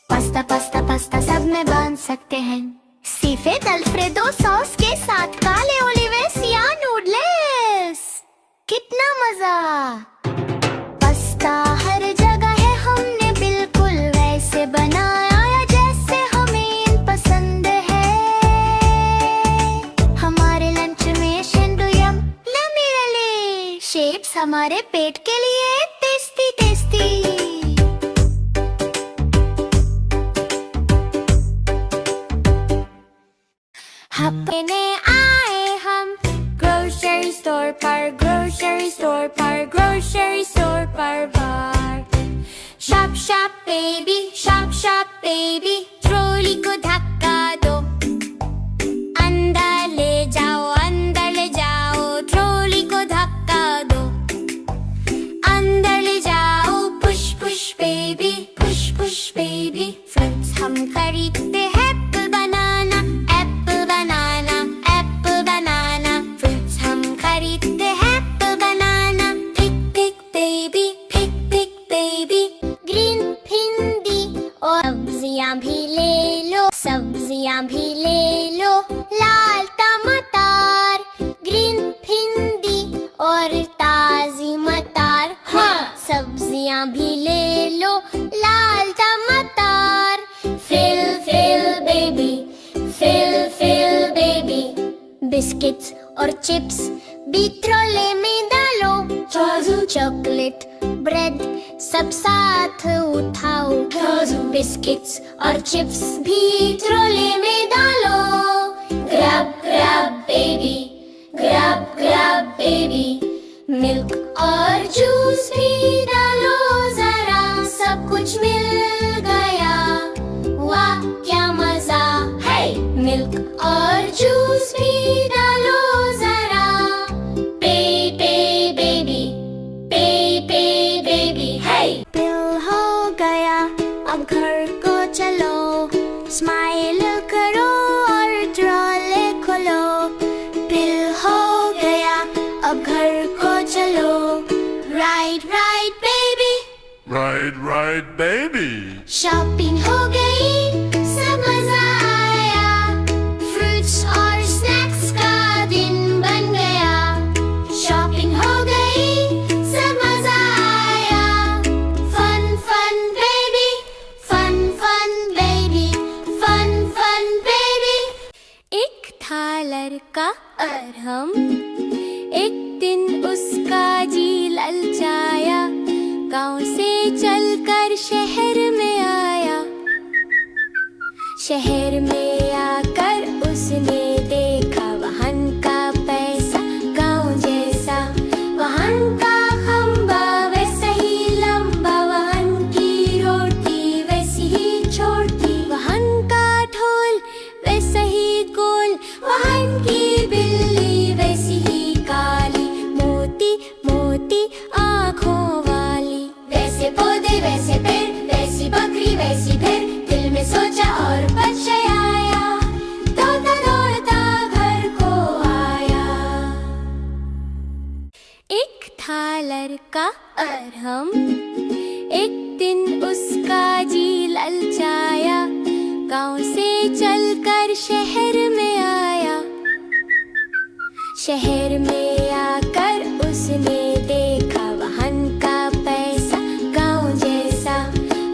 pasta pasta pasta सब में बन सकते हैं। सीफेड अल्फ्रेडो सॉस के साथ काले ओलिव्स या नूडल्स, कितना मजा। पास्ता हर जगह है, हमने बिल्कुल वैसे बनाया जैसे हमें पसंद है। हमारे लंच में शेंडुयम लमीरले शेप्स हमारे पेट के लिए टेस्टी टेस्टी। हपने आए हम ग्रोसरी स्टोर पर, ग्रोसरी स्टोर पर, ग्रोसरी स्टोर पर बार। Shop shop baby, shop shop baby, trolley को धक्का दो, अंदर ले जाओ, अंदर ले जाओ, ट्रॉली को धक्का दो, अंदर ले जाओ। Push push baby, push push baby. Fruits हम खरीदते हैं, apple banana, apple banana, apple banana. Fruits हम खरीदते हैं, apple banana. Pick pick baby, pick pick baby. Green भिंडी और सब्जियां भी ले लो, सब्जियां भी ले लो। लाल टमाटर, ग्रीन भिंडी और ताजी मटर। हाँ, सब्जियां भी ले लो, लाल टमाटर। Fill fill baby, fill fill baby. Biscuits और चिप्स भी ट्रोले में डालो। चॉकलेट ब्रेड सब साथ उठाओ। बिस्किट्स और चिप्स भी ट्रोले में डालो। Grab grab baby, grab grab baby. Milk और जूस भी डालो जरा, सब कुछ मिल गया, वाह क्या मजा है। मिल्क और जूस भी डालो जरा। पे पे बेबी, पे पे बेबी है। बिल हो गया, अब घर को चलो। स्माइल करो और ट्रॉले खोलो। बिल हो गया, अब घर को चलो। Right right baby, Right, right, baby. Shopping हो गई, सब मजा आया। फ्रूट्स और स्नैक्स का दिन बन गया। शॉपिंग हो गई, सब मजा आया। Fun fun baby, fun fun baby, fun fun baby. एक था लड़का अरहम, एक दिन उसका जी ललचाया। गांव से चलकर शहर में आया। शहर में आकर उसने देखा वाहन का पैसा गांव जैसा। वाहन का खंबा वैसा ही लंबा, वाहन की रोटी वैसी ही छोटी, वाहन का ढोल वैसा ही गोल, वाहन की बिल्ली वैसी ही काली, मोती मोती आँखों वाली। वैसे पौधे वैसे पेड़, वैसी बकरी वैसी भेड़, दिल में सोचा और पछताया। दौड़ता दौड़ता घर को आया। एक था लड़का अरहम, एक दिन उसका जी ललचाया। गांव से चलकर शहर में आया। शहर में आकर उसने देखा वाहन का पैसा गांव जैसा।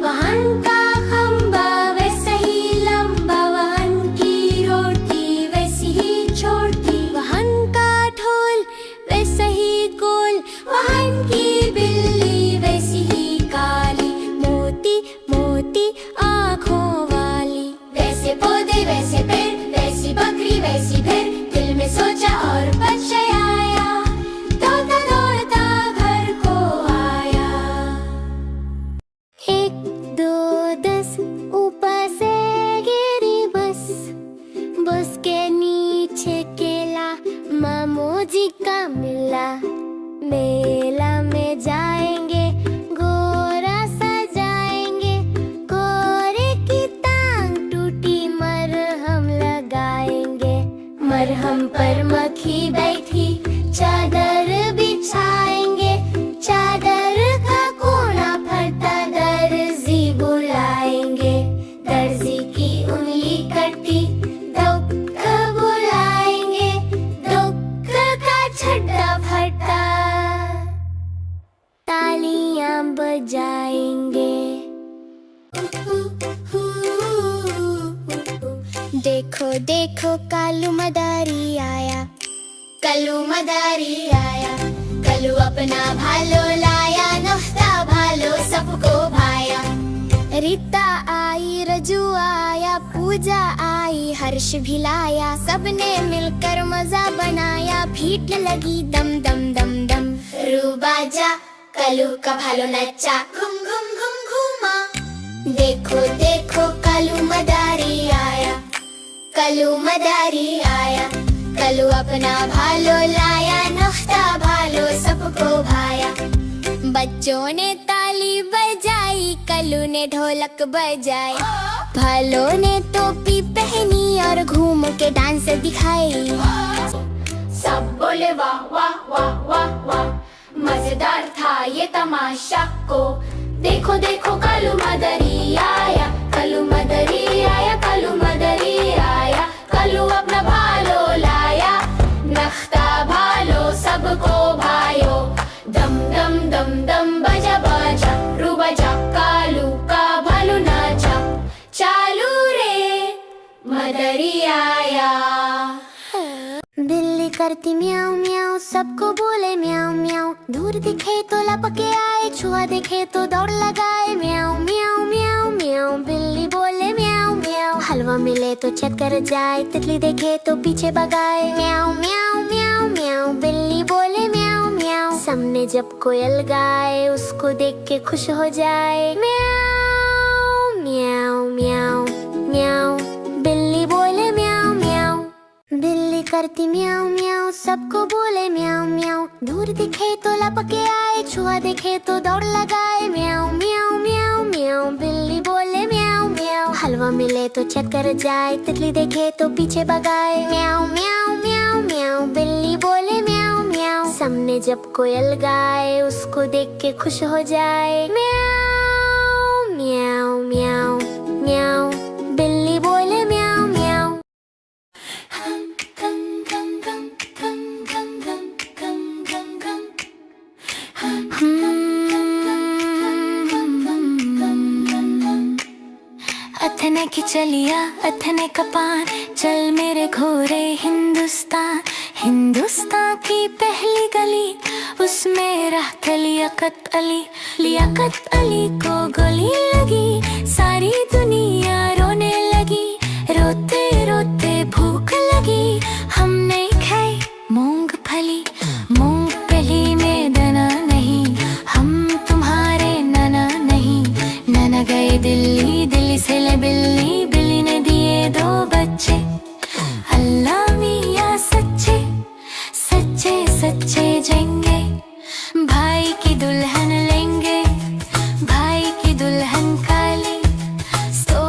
वाहन का खंबा वैसा ही लंबा, वाहन की रोटी वैसी ही छोटी, वाहन का ढोल वैसा ही गोल, वाहन की बिल्ली वैसी ही काली, मोती मोती आँखों वाली। वैसे पौधे वैसे पेड़, वैसी बकरी वैसी भेड़, दिल में सोचा और पछताया। बजाएंगे। देखो देखो कालू मदारी आया, कलू मदारी आया, कलू अपना भालो लाया, नुख्ता भालो सबको भाया। रीता आई, रजू आया, पूजा आई, हर्ष भी लाया, सबने मिलकर मजा बनाया, भीड़ लगी दम दम दम दम। रू बाजा, कलू का भालो नच्चा, घूम घूम घूम घूमा। देखो देखो कलू मदारी आया, कलू मदारी आया, कलू अपना भालो लाया, नुख्ता भालो सबको भाया। बच्चों ने ताली बजाई, कलू ने ढोलक बजाई, भालों ने टोपी पहनी और घूम के डांस दिखाई। सब बोले वाह वाह वाह वाह वाह, मजेदार था ये तमाशा को। देखो देखो कलू मदरी आया, कलू मदरी आया, कलू मदरी आया, कलू अपना भालो लाया, नख्ता भालो सबको भायो। दम दम दम दम बजा बजा, रू बजा, कालू का भालो नाचा, चालू रे मदरी आया। बिल्ली करती म्याऊं म्याऊं, सबको बोले म्याऊं म्याऊं, दूर दिखे तो लपके आए, छुआ देखे तो दौड़ लगाए, म्याऊं म्याऊं म्याऊं म्याऊं। बिल्ली बोले म्याऊं म्याऊं, हलवा मिले तो चक्कर जाए, तितली देखे तो पीछे भगाए, म्याऊं म्याऊं म्याऊं म्याऊं। बिल्ली बोले म्याऊं म्याऊं, सामने जब कोयल गाए, उसको देख के खुश हो जाए, म्याऊं म्याऊं म्याऊं म्याऊं। बिल्ली बोले म्याऊं म्याऊं, बिल्ली करती म्याऊं म्याऊं, सबको बोले म्याऊं म्याऊं, दूर दिखे तो लपके आए, छुआ देखे तो दौड़ लगाए, म्याऊं म्याऊं म्याऊं म्याऊं। बिल्ली बोले म्याऊं म्याऊं, हलवा मिले तो चक्कर जाए, तितली देखे तो पीछे भगाए, म्याऊं म्याऊं म्याऊं म्याऊं। बिल्ली बोले म्याऊं म्याऊं, सामने जब कोयल गाए, उसको देख के खुश हो जाए, म्याऊं म्याऊं म्याऊं म्याऊं। बिल्ली बोले म्याऊं म्याऊं। अथने की चलिया अथने कपान, चल मेरे घोरे हिंदुस्तान। हिंदुस्तान की पहली गली, उसमें रहते लियाकत अली। लियाकत अली को गोली लगी, सारी दुनिया रोने लगी। रोते रोते भूख लगी, हमने खाई मूंगफली। मूंगफली में दाना नहीं, हम तुम्हारे नाना नहीं। नाना गए दिल्ली, दिल्ली से ले बिल्ली, बिल्ली ने दिए 2 बच्चे। अल्लाह मियाँ सच्चे सच्चे सच्चे जाएंगे, भाई की दुल्हन लेंगे। भाई की दुल्हन काली, सो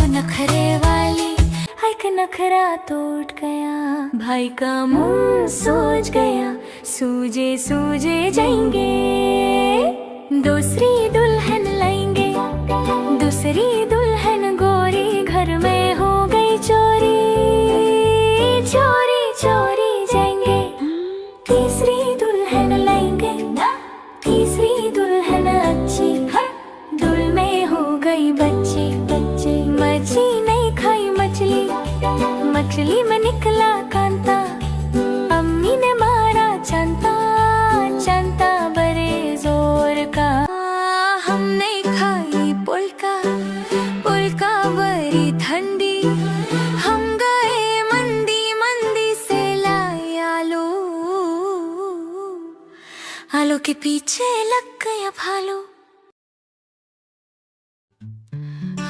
नखरे वाली। एक नखरा टूट गया, भाई का मुंह सूज गया। सूजे सूजे जाएंगे, दूसरी दुल्हन लाएंगे। दूसरी दुल्हन गोरी, घर में हो गई चोरी। चोरी चोरी जाएंगे, तीसरी दुल्हन लाएंगे। तीसरी दुल्हन अच्छी, दुल में हो गई बच्ची। बच्ची मछली नहीं खाई मछली, मछली में निकला कांता। अम्मी ने मारा चंता, चंता बड़े जोर का। हम नहीं खाई पुलका, पुलका बड़ी ठंडी। हम गए मंदी, मंदी से लाए आलू। आलू के पीछे लग गया भालू।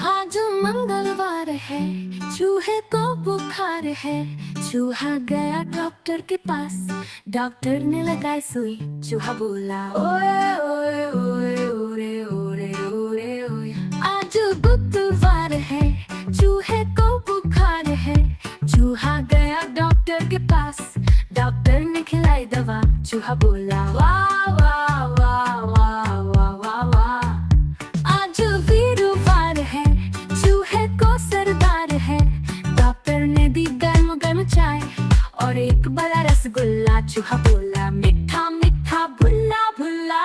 आज मंगलवार है, चूहे को बुखार है। चूहा गया डॉक्टर के पास, डॉक्टर ने लगाई सुई। चूहा बोला ओए ओए ओए ओरे ओरे ओरे ओए। आज बुधवार है, चूहे को बुखार है। चूहा गया डॉक्टर के पास, डॉक्टर ने खिलाई दवा। चूहा बोला वाह वाह वाह वाह वाह वाह वाह। आज वीरवार है, चूहे को सरदार है। डॉक्टर ने दी गर्म गर्म चाय और एक बड़ा रसगुल्ला। चूहा बोला मीठा मीठा भुल्ला भुल्ला।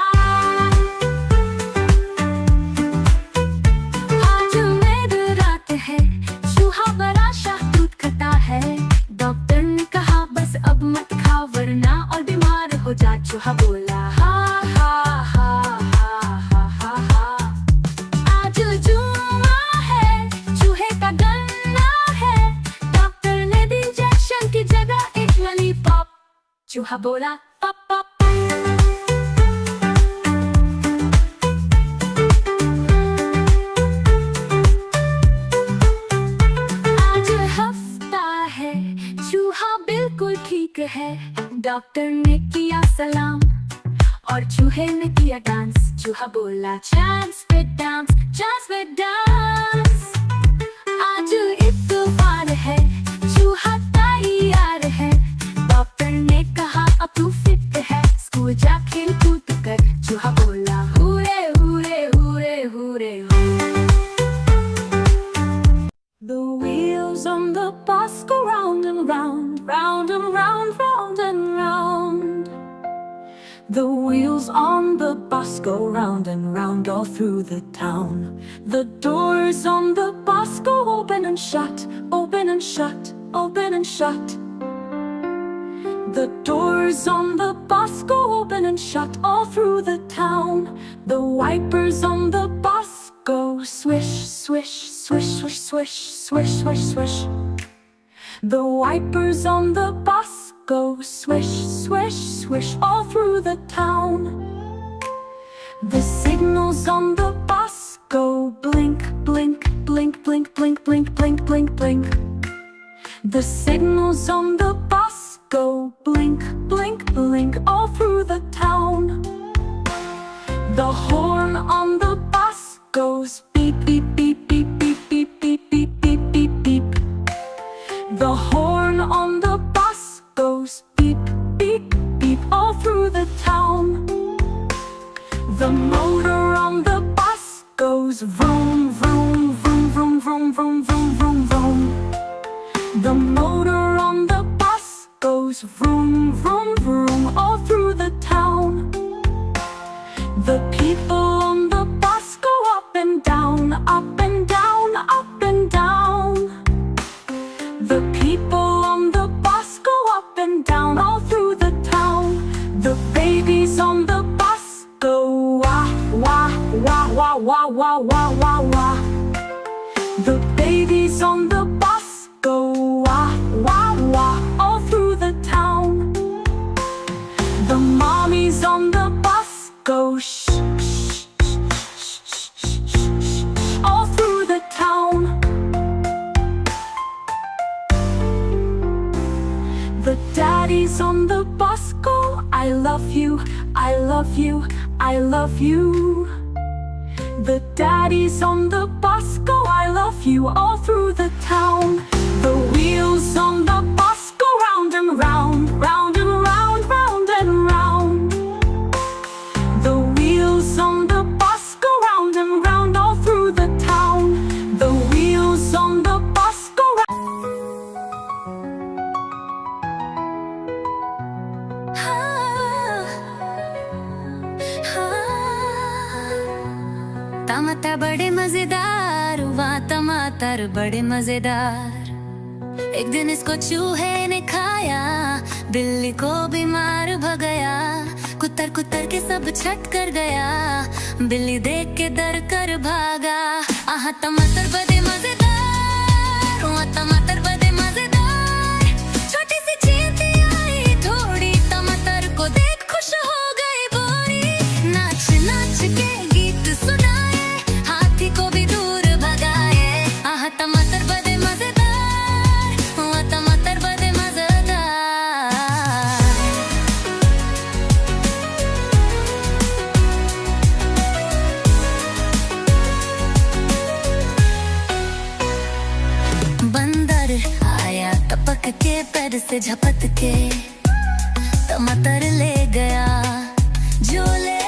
चूहा बोला पप पप। आज हफ्ता है, चूहा बिल्कुल ठीक है। डॉक्टर ने किया सलाम और चूहे ने किया डांस। चूहा बोला चांस पे डांस, चांस पे डांस। आज इतवार है, चूहा तैयार है। डॉक्टर ने कहा अब तू फिट है, स्कूल जा खेल कूद कर। चूहा बोला हुरे हुरे हुरे हुरे। The wheels on the bus go round and round, round and round, round and round. The wheels on the bus go round and round all through the town. The doors on the bus go open and shut, open and shut, open and shut. The doors on the bus go open and shut all through the town. The wipers on the bus go swish, swish, swish, swish, swish, swish, swish, swish. The wipers on the bus go swish, swish, swish all through the town. The signals on the bus go blink, blink, blink, blink, blink, blink, blink, blink, blink. The signals on the bus go blink, blink, blink all through the town. The horn on the bus goes beep, beep, beep, beep, beep, beep, beep, beep, beep, beep, beep. The horn on the bus goes beep, beep, beep all through the town. The motor on the bus goes vroom, vroom, vroom, vroom, vroom, vroom, vroom, vroom, vroom. The motor on the bus goes vroom, vroom, vroom all through the town. The people on the bus go up and down, up and down, up and down. The people on the bus go up and down all through the town. The babies on the bus go wah, wah, wah, wah, wah, wah, wah, wah, wah. The babies on the bus go wah, wah, wah all through the town. The mommies on the bus go shh, shh, shh, shh, shh, shh, all through the town. The daddies on the bus go I love you, I love you, I love you. The daddies on the bus go I love you all through the town. The wheels on the bus go round and round, round and round, round and round. The wheels on the bus go round and round all through the town. The wheels on the bus go round. टमाटर बड़े मजेदार, वाह टमाटर बड़े मजेदार। एक दिन इसको चूहे ने खाया, बिल्ली को बीमार भगाया। कुतर कुतर के सब छट कर गया, बिल्ली देख के डर कर भागा। आहा टमाटर बड़े मजेदार, वाह टमाटर बड़े मजेदार। छोटी सी चींटी आई थोड़ी, टमाटर को देख खुश हो गई बोरी। नाच नाच के गीत सुनाए, हाथी को भी दूर भगाए। आहा टमाटर बड़े मजेदार, वाह टमाटर बड़े मजेदार। बंदर आया टपक के पैर से झपट के, टमाटर ले गया झोले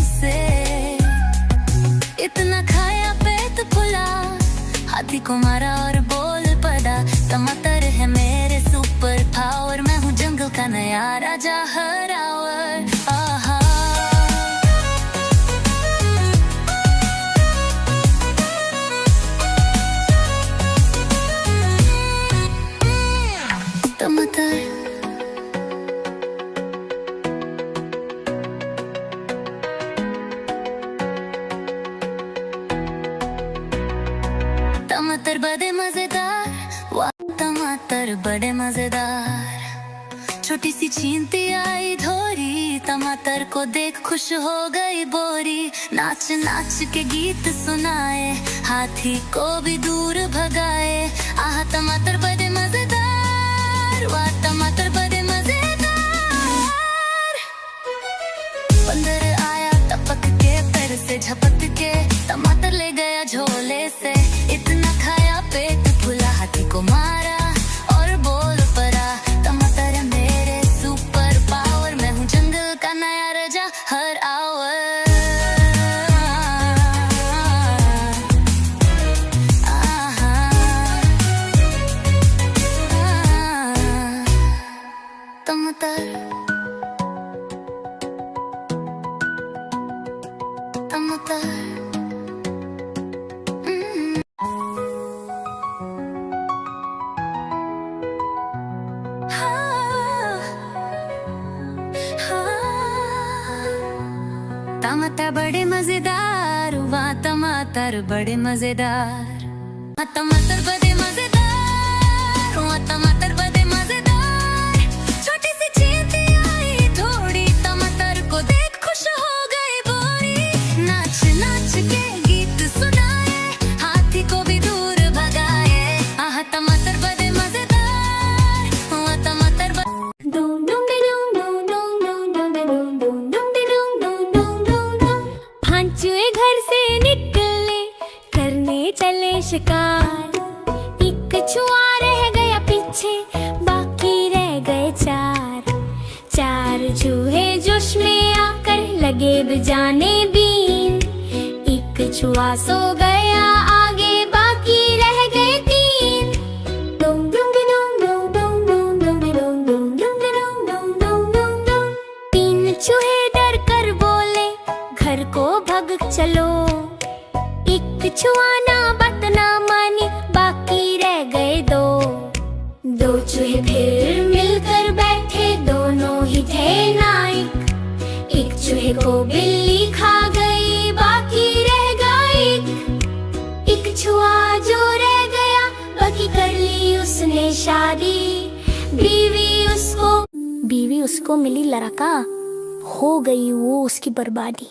से। इतना खाया पेट फुला, हाथी को मारा और बोल पड़ा, टमाटर है मेरे सुपर पावर। मैं हूँ जंगल का नया राजा हरावर। आहा टमाटर टमाटर बड़े मजेदार, वाह टमाटर बड़े मजेदार। छोटी सी छींटी आई धोरी, टमाटर को देख खुश हो गई बोरी। नाच नाच के गीत सुनाए, हाथी को भी दूर भगाए। आह टमाटर बड़े मजेदार, वाह टमाटर बड़े मजेदार। बंदर आया टपक के, पैर से झपक के टमाटर ले गया झोले से। इतना खाया पेट फूला, हाथी को मारा और बोल पड़ा, टमाटर है मेरे सुपर पावर, मैं हूँ जंगल का नया राजा हर आवर। टमाटर टमाटर टमाटर बड़े मजेदार, वाह टमाटर बड़े मजेदार। टमाटर बड़े मजेदार, वाह टमाटर बड़े मजेदार। छोटी सी चींटी आई थोड़ी, टमाटर को देख खुश हो गई बोरी। नाच नाच के गीत सुनाए, हाथी को भी दूर भगाए। आह टमाटर बड़े मजेदार, वाह टमाटर चूहे घर से निकले, करने चले शिकार। एक कछुआ रह गया पीछे, बाकी रह गए चार। चार चूहे जोश में आकर लगे बजाने बीन। एक कछुआ सो गया आगे, बाकी रह गए तीन। तीन चूहे डर कर बोले, घर को भग चलो। एक कछुआ ना बात ना मानी, बाकी रह गए दो। दो चूहे फिर मिलकर बैठे, दोनों ही थे नाइक। एक चूहे को बिल्ली खा गई, बाकी रह गई एक कछुआ जो रह गया, बाकी कर ली उसने शादी। बीवी उसको मिली लड़का, हो गई वो उसकी बर्बादी।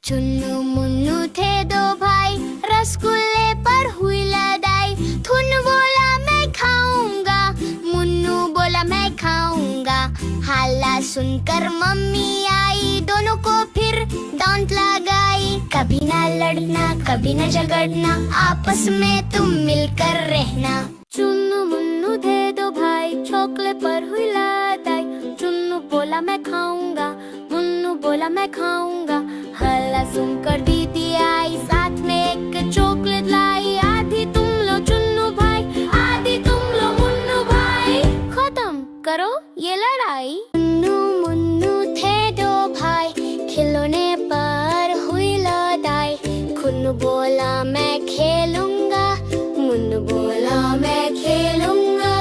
चुन्नू मुन्नू थे दो भाई, रसगुल्ले पर हुई लड़ाई। थुन बोला मैं खाऊंगा, मुन्नू बोला मैं खाऊंगा। हल्ला सुनकर मम्मी आई, दोनों को फिर डांट लगाई। कभी ना लड़ना, कभी ना झगड़ना, आपस में तुम मिलकर रहना। चुन्नू मुन्नू थे दो भाई, चॉकलेट पर हुई लड़ाई। चुन्नू बोला मैं खाऊंगा, मुन्नू बोला मैं खाऊंगा। हल्ला सुनकर दीदी आई, साथ में एक चॉकलेट लाई। आधी तुम लो चुन्नू भाई, आधी तुम लो मुन्नू भाई। खत्म करो ये लड़ाई। चुन्नू मुन्नू थे दो भाई, खिलौने पर हुई लड़ाई। खुन्नू बोला मैं खेलूंगा, मुन्नू बोला मैं खेलूंगा।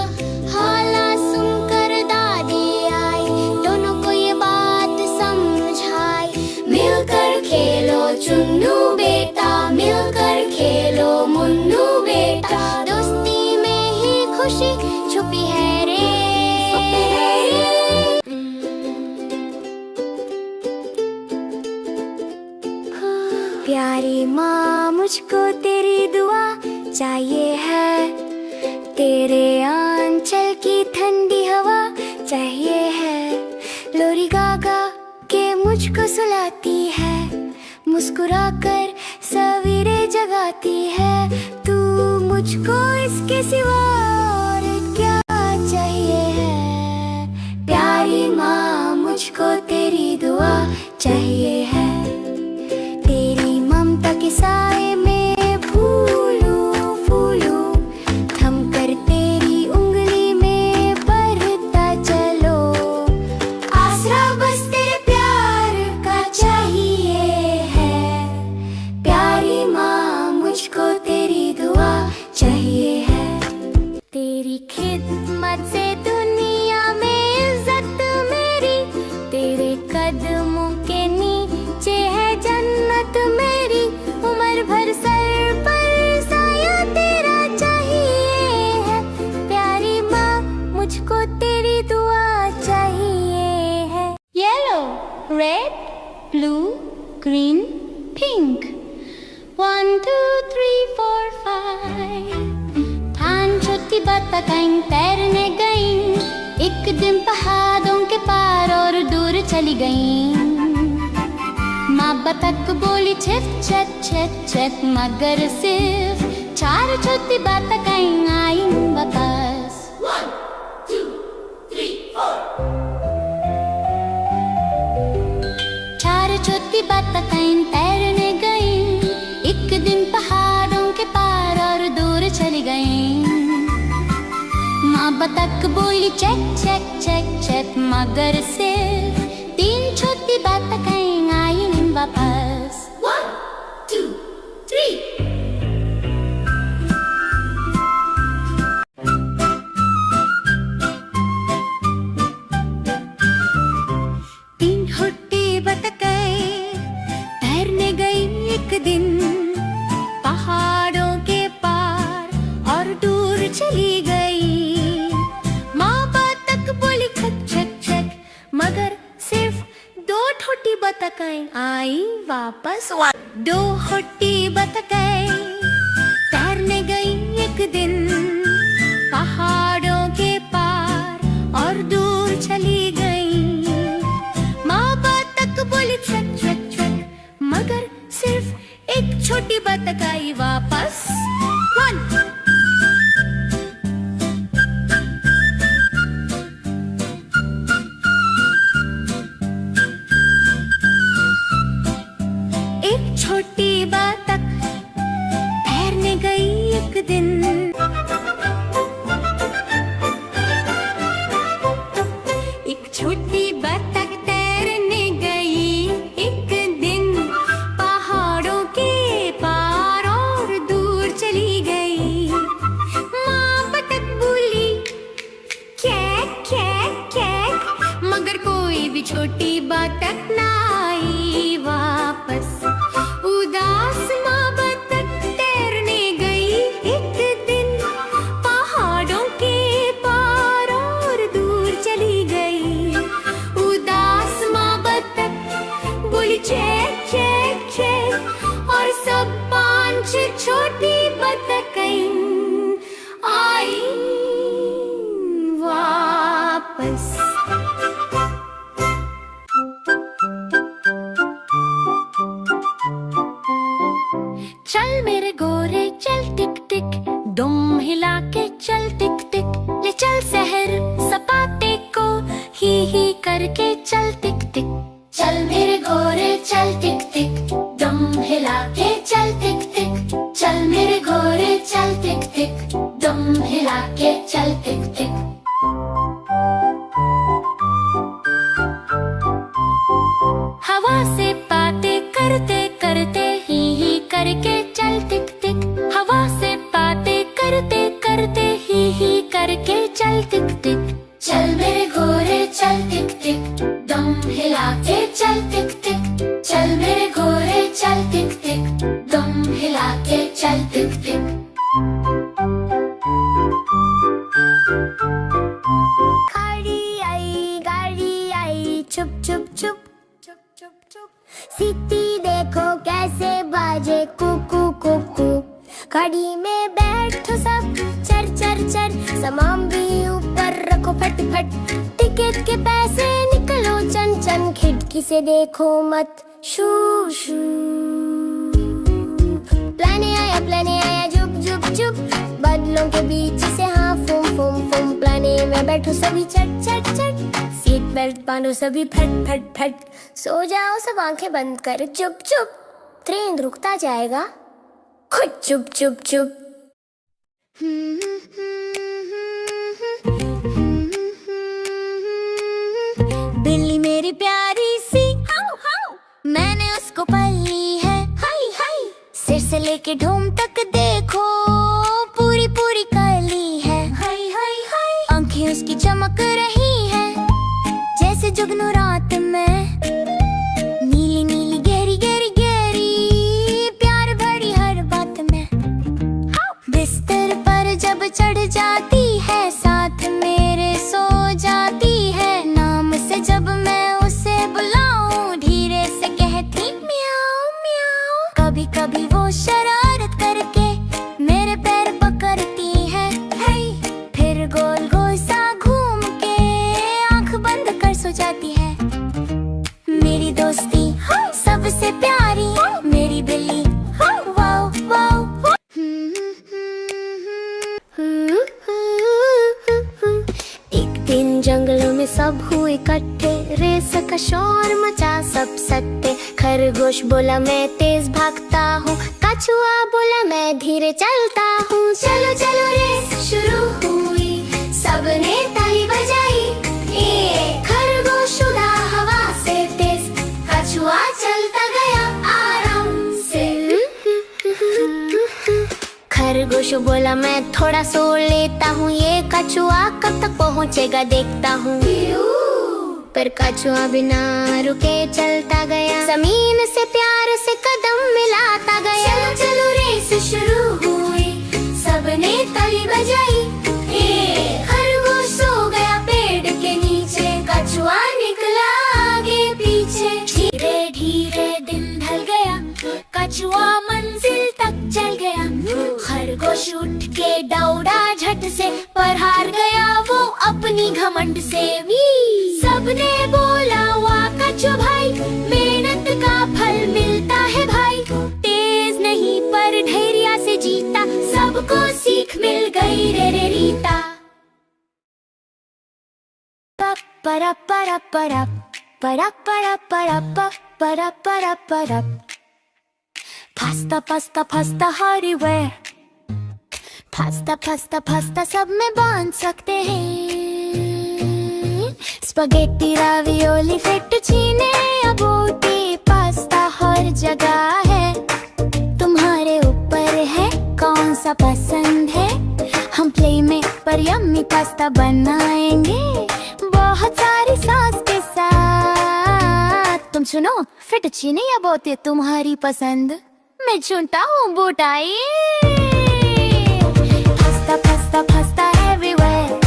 हल्ला सुनकर दादी आई, दोनों को ये बात समझाई। मिलकर खेलो चुन्नू बेटा, मिलकर खेलो मुन्नू बेटा। दोस्ती में ही खुशी छुपी है रे। प्यारी माँ मुझको तेरी दुआ चाहिए है, तेरे आंचल की ठंडी हवा चाहिए है। लोरी गा गा के मुझको सुलाती है, मुस्कुराकर सवेरे जगाती है। तू मुझको इसके सिवा और क्या चाहिए है। प्यारी माँ मुझको तेरी दुआ चाहिए है, तेरी ममता के साए में फूलूं फूलूं। थम कर तेरी उंगली में बढ़ता चलो, आसरा बस तेरे प्यार का चाहिए है। प्यारी माँ मुझको तेरी दुआ चाहिए है, तेरी खिदमत से दुनिया में इज्जत मेरी। तेरे कदमों के नीचे Red, blue, green, pink. 1, 2, 3, 4, 5. धान छोटी बतखें तैरने गईं, एक दिन पहाड़ों के पार और दूर चली गईं। माँ बतख बोली छिप छिप छिप छिप, मगर सिर्फ 4 छोटी बतखें आईं वापस। 1, 2, 3, 4. 4 छोटी बतखें तैरने गईं, एक दिन पहाड़ों के पार और दूर चली गईं। माँ बतख बोली चेक चेक चेक चेक, मगर सिर्फ 3 छोटी बतखें आईं वापस। 1, 2, 3. तीन छोटी बतखें तैरने गई एक दिन पहाड़ों के पार और दूर चली गई। माँ बतख बोली छक छक छक, मगर सिर्फ 2 छोटी बतखें आई वापस। 2 छोटी बतखें तैरने गई एक दिन पहाड़ों के पार और दूर चली गई। माँ बतख बोली छक छक छक, मगर सिर्फ 1 छोटी बतख आई वापस। 1. एक छोटी बतख तैरने गई एक दिन। एक छोटी बतख तैरने गई एक दिन पहाड़ों के पार और दूर चली गई। माँ बतख बोली कैक कैक कैक, मगर कोई भी छोटी बतख ना आई वापस। उदास माँ बतख तैरने गई एक दिन पहाड़ों के पार और दूर चली गई। उदास माँ बतख बोली चेक चेक चेक, और सब 5 छोटी बतखें आई वापस। चल मेरे गोरे चल टिक टिक, दुम हिला के चल टिक टिक। ले चल शहर सपाटे को ही करके चल टिक टिक। चल मेरे गोरे चल टिक टिक, दम हिला के चल टिक टिक। चल मेरे गोरे चल टिक टिक, दम हिला के चल टिक टिक। हवा से बातें करते करते ही करके चल टिक टिक। हवा से बातें करते करते ही करके चल टिक टिक। चल मेरे गोरे चल टिक टिक, दम हिला के चल टिक टिक। चल मेरे गोरे चल टिक टिक, दम हिला के चल टिक टिक। गाड़ी आई चुप चुप चुप चुप चुप चुप। सीटी देखो कैसे बाजे कुकू कुकू। गाड़ी में बैठो सब चर चर चर, सामान भी ऊपर रखो फट फट। टिकट के पैसे निकलो चन चन, खिड़की से देखो मत शू शू। प्लाने आया जुप जुप जुप, बादलों के बीच से हाँ फुम फुम फुम। प्लाने में बैठो सभी चट चट चट, सीट बेल्ट बांधो सभी फट फट फट। सो जाओ सब आंखें बंद कर चुप चुप, ट्रेन रुकता जाएगा खुद चुप चुप चुप। बिल्ली मेरी प्यारी सी, मैंने उसको पाली है। हाय हाय, सिर से लेके ढूम तक देखो पूरी पूरी काली है। हाय हाय हाय, आंखें उसकी चमक रही है जैसे जुगनू रात में। नीली नीली गहरी गहरी गहरी, प्यार भरी हर बात में। बिस्तर पर जब चढ़ जाती है, साथ मेरे सो जाती है। नाम से जब मैं उसे बुलाऊं, से प्यारी मेरी बिल्ली वाओ वाओ। एक दिन जंगलों में सब हुए इकट्ठे, रेस का शोर मचा सब सत्ते। खरगोश बोला मैं तेज भागता हूँ, कछुआ बोला मैं धीरे चलता हूँ। चलो चलो रेस शुरू हुई, सबने ताली बजाई। खरगोश उड़ा हवा से तेज, कछुआ चलता गया आराम से। खरगोश बोला मैं थोड़ा सो लेता हूँ, ये कछुआ कब तक पहुँचेगा देखता हूँ। पर कछुआ बिना रुके चलता गया, जमीन से प्यार से कदम मिलाता गया। चलो चलो रेस शुरू हुई, सबने ताली बजाई। खरगोश सो गया पेड़ के नीचे, कछुआ निकला आगे पीछे। धीरे धीरे दिन ढल गया, कछुआ मंजिल तक चल गया। खरगोश उठ के दौड़ा झट से, पर हार गया वो अपनी घमंड से। सबने बोला वाह कछुआ भाई, मेहनत का फल मिलता है भाई। तेज नहीं पर धैर्य से जीता, सबको सीख मिल गई रे रे रीता। परा परा परा परा परा परा परा परा परा। Pasta, pasta, pasta everywhere. Pasta, pasta, pasta सब में बांध सकते हैं। स्पगेटी, रावियोली, फेटुचीने, अबोटी, पास्ता हर जगह है। तुम्हारे ऊपर है कौन सा पसंद है। हम प्ले में पर यम्मी पास्ता बनाएंगे, बहुत सारी सॉस के साथ। तुम सुनो, फेटुचीने या बोटी तुम्हारी पसंद, मैं चुनता हूँ bowtie. Pasta pasta pasta everywhere,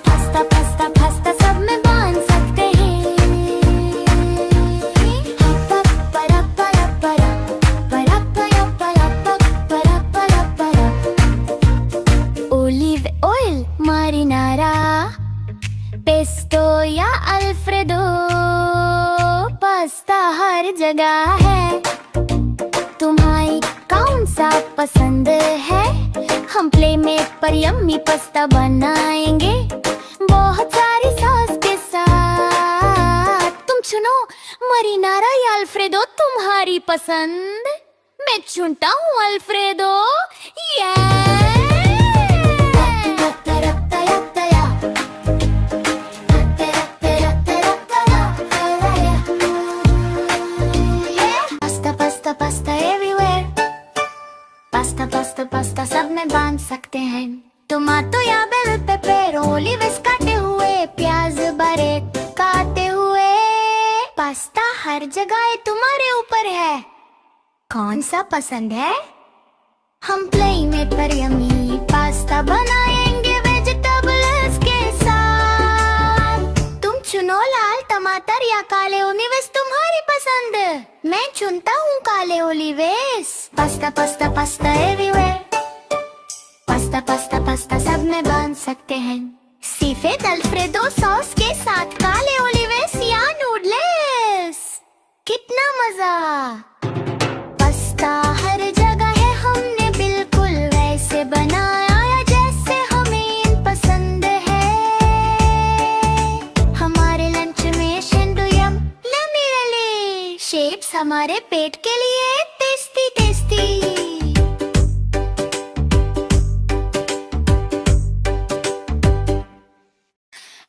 pasta pasta pasta सब में बांध सकते हैं। परा परा परा परा परा परा परा परा परा। ओलिव ऑयल, मारिनारा, पेस्टो या अल्फ्रेडो, पास्ता हर जगह है। तुम्हारी कौन सा पसंद है। हम प्ले में पर यम्मी पास्ता बनाएंगे, बहुत सारी सॉस के साथ। तुम चुनो, मरीनारा या अल्फ्रेडो तुम्हारी पसंद, मैं चुनता हूँ अल्फ्रेडो। पास्ता पास्ता पास्ता सब में बांध सकते हैं। टमाटो या बेल पेपर, ओलिव्स काटे हुए, प्याज बारीक काटे हुए। पास्ता हर जगह तुम्हारे ऊपर है, कौन सा पसंद है। हम प्ले में पर यम्मी पास्ता बनाएंगे, वेजिटेबल्स के साथ। तुम चुनो लाल टमाटर या काले ओलिव्स तुम्हारी पसंद, मैं चुनता हूँ काले olives. Pasta pasta pasta everywhere, pasta pasta pasta सब में बांध सकते हैं। सीफेद अल्फ्रेडो सॉस के साथ काले ओलिव्स या नूडल्स, कितना मजा। पास्ता हर जगह है, हमने बिल्कुल वैसे बनाया जैसे हमें पसंद है। हमारे लंच में शेंडुयम, लमी वाले शेप्स हमारे पेट के लिए टेस्टी टेस्टी।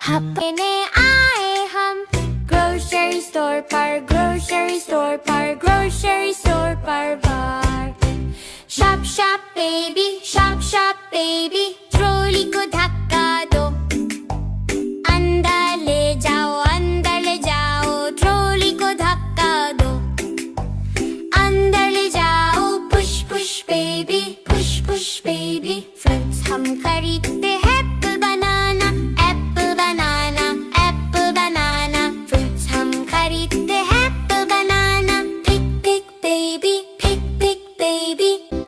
अपने आए हम ग्रोसरी स्टोर पर, ग्रोसरी स्टोर पर, ग्रोसरी स्टोर पर बार। शॉप शॉप बेबी, ट्रॉली को धक्का दो, अंदर ले जाओ, ट्रॉली को धक्का दो, अंदर ले जाओ। पुश पुश बेबी, फ्रूट्स हम खरीदते हैं। Apple banana, apple banana, apple banana, fruits हम खरीदते हैं। Apple banana, pick pick baby,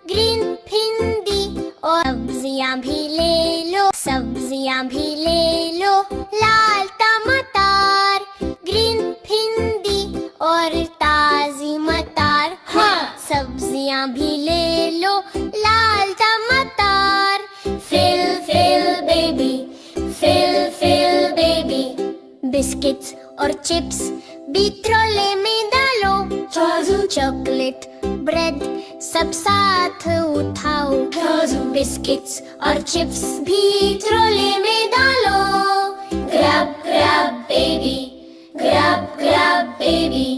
green भिंडी और सब्जियां भी ले लो, सब चिप्स भी ट्रोले में डालो। चॉकलेट ब्रेड सब साथ उठाओ। बिस्किट्स और चिप्स भी ट्रोले में डालो। Grab grab baby, grab grab baby.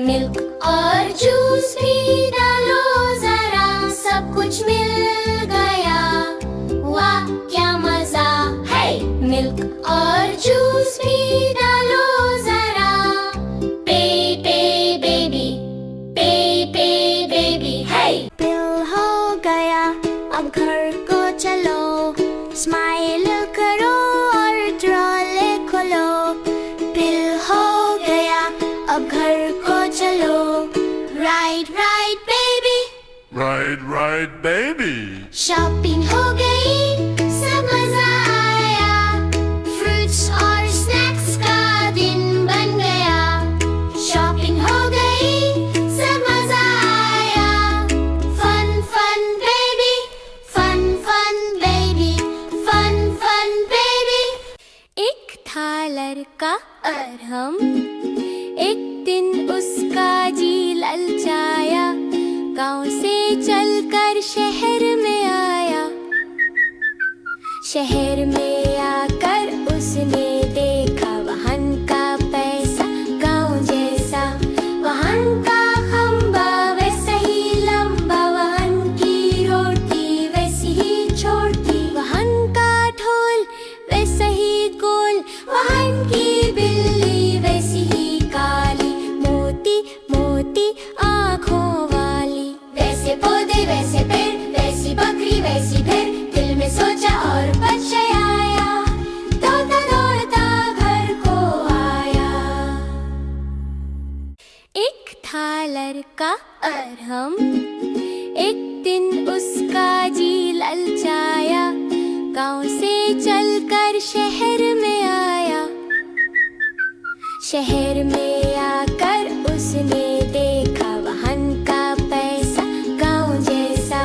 Milk और जूस भी डालो जरा, सब कुछ मिल गया। वाह क्या मजा है। मिल्क और जूस भी डालो जरा। पे पे बेबी, पे पे बेबी है। बिल हो गया, अब घर को चलो। स्माइल करो और ट्रॉले खोलो। बिल हो गया, अब घर को चलो। Ride ride baby, Ride, ride, baby. Shopping हो गई, सब मजा आया। फ्रूट्स और स्नैक्स का दिन बन गया। शॉपिंग हो गई, सब मजा आया। Fun fun baby, fun fun baby, fun fun baby. एक था लड़का अरहम, एक दिन उसका जी ललचाया। गांव से चलकर शहर में आया। शहर में आकर उसने देखा वाहन का पैसा गांव जैसा। वाहन का खंबा वैसा ही लंबा, वाहन की रोटी वैसी ही छोटी। वाहन का ढोल वैसा ही गोल, वाहन की बिल्ली वैसी ही काली। मोती मोती आँखों वाली। वैसे पौधे वैसे पेड़, वैसी बकरी वैसी भेड़। दिल में सोचा और बच आया। दौड़ता दौड़ता घर को आया। एक था लड़का अरहम, एक दिन उसका जी ललचाया। गांव से चलकर शहर में आया। शहर में आकर उसने देखा वाहन का पैसा गांव जैसा।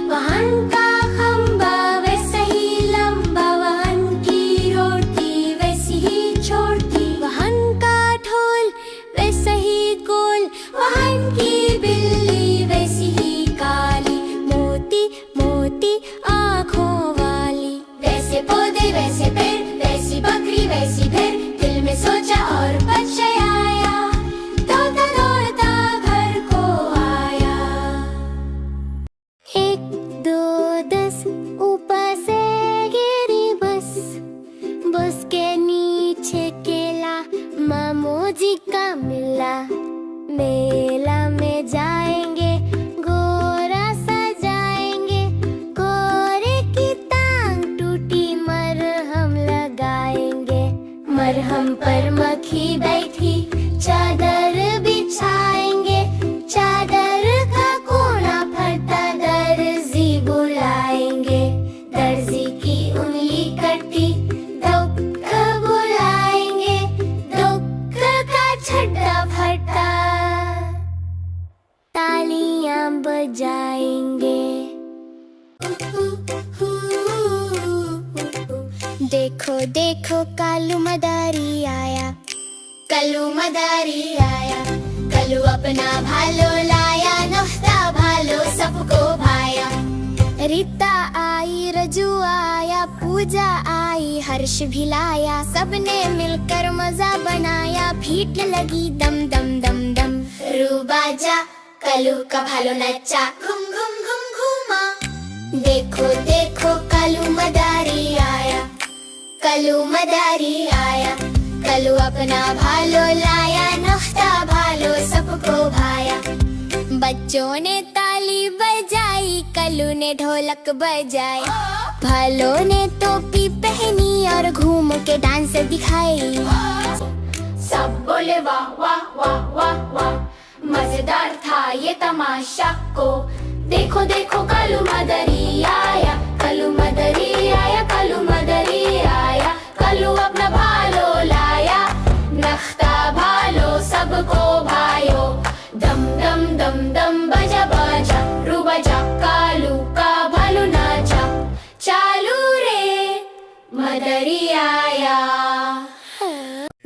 वाहन का खंबा वैसा ही लंबा, वाहन की रोटी वैसी ही छोटी। वाहन का ढोल वैसा ही गोल, वाहन की बिल्ली वैसी ही काली। मोती मोती आँखों वाली। वैसे पौधे वैसे पेड़, वैसी बकरी वैसी भेड़। दिल में सोचा और बच आया। दौड़ता दौड़ता घर को आया। 1 2 10 ऊपर से गिरी बस। बस के नीचे केला मामोजी का मिला। मेला में जाएंगे, गोरा सजाएंगे। गोरे की टांग टूटी, मरहम लगाएंगे। मरहम पर मक्खी बैठी, चादर बिछाएंगे। चादर का कोना फटा, दर्जी बुलाएंगे। दर्जी की उंगली कटी, दुख बुलाएंगे। दुख का छड्डा फटा, तालियां बजाएंगे। देखो देखो कालू मदारी आया। कल्लू मदारी आया। कल्लू अपना भालो लाया। नुख्ता भालो सबको भाया। रीता आई, रजू आया, पूजा आई, हर्ष भी लाया। सबने मिलकर मजा बनाया। भीट लगी दम दम दम दम। रू बाजा, कल्लू का भालो नच्चा। घूम घूम घूम घूमा। देखो देखो कालू मदारी आया। कल्लू मदारी आया। कल्लू अपना भालो लाया। नुख्ता भालो सबको भाया। बच्चों ने ताली बजाई, कल्लू ने ढोलक बजाई। भालो ने टोपी पहनी और घूम के डांस दिखाई। सब बोले वाह वाह वाह वाह वाह। मजेदार था ये तमाशा को। देखो देखो कालू मदरी आया। कालू मदरी आया। कालू मदरी आया। कालू अपना भालो लाया। नख्ता भालो सबको भायो। दम दम दम दम बजा बजा, रू बजा, कालू का भालू नाचा। चालू रे मदरी आया।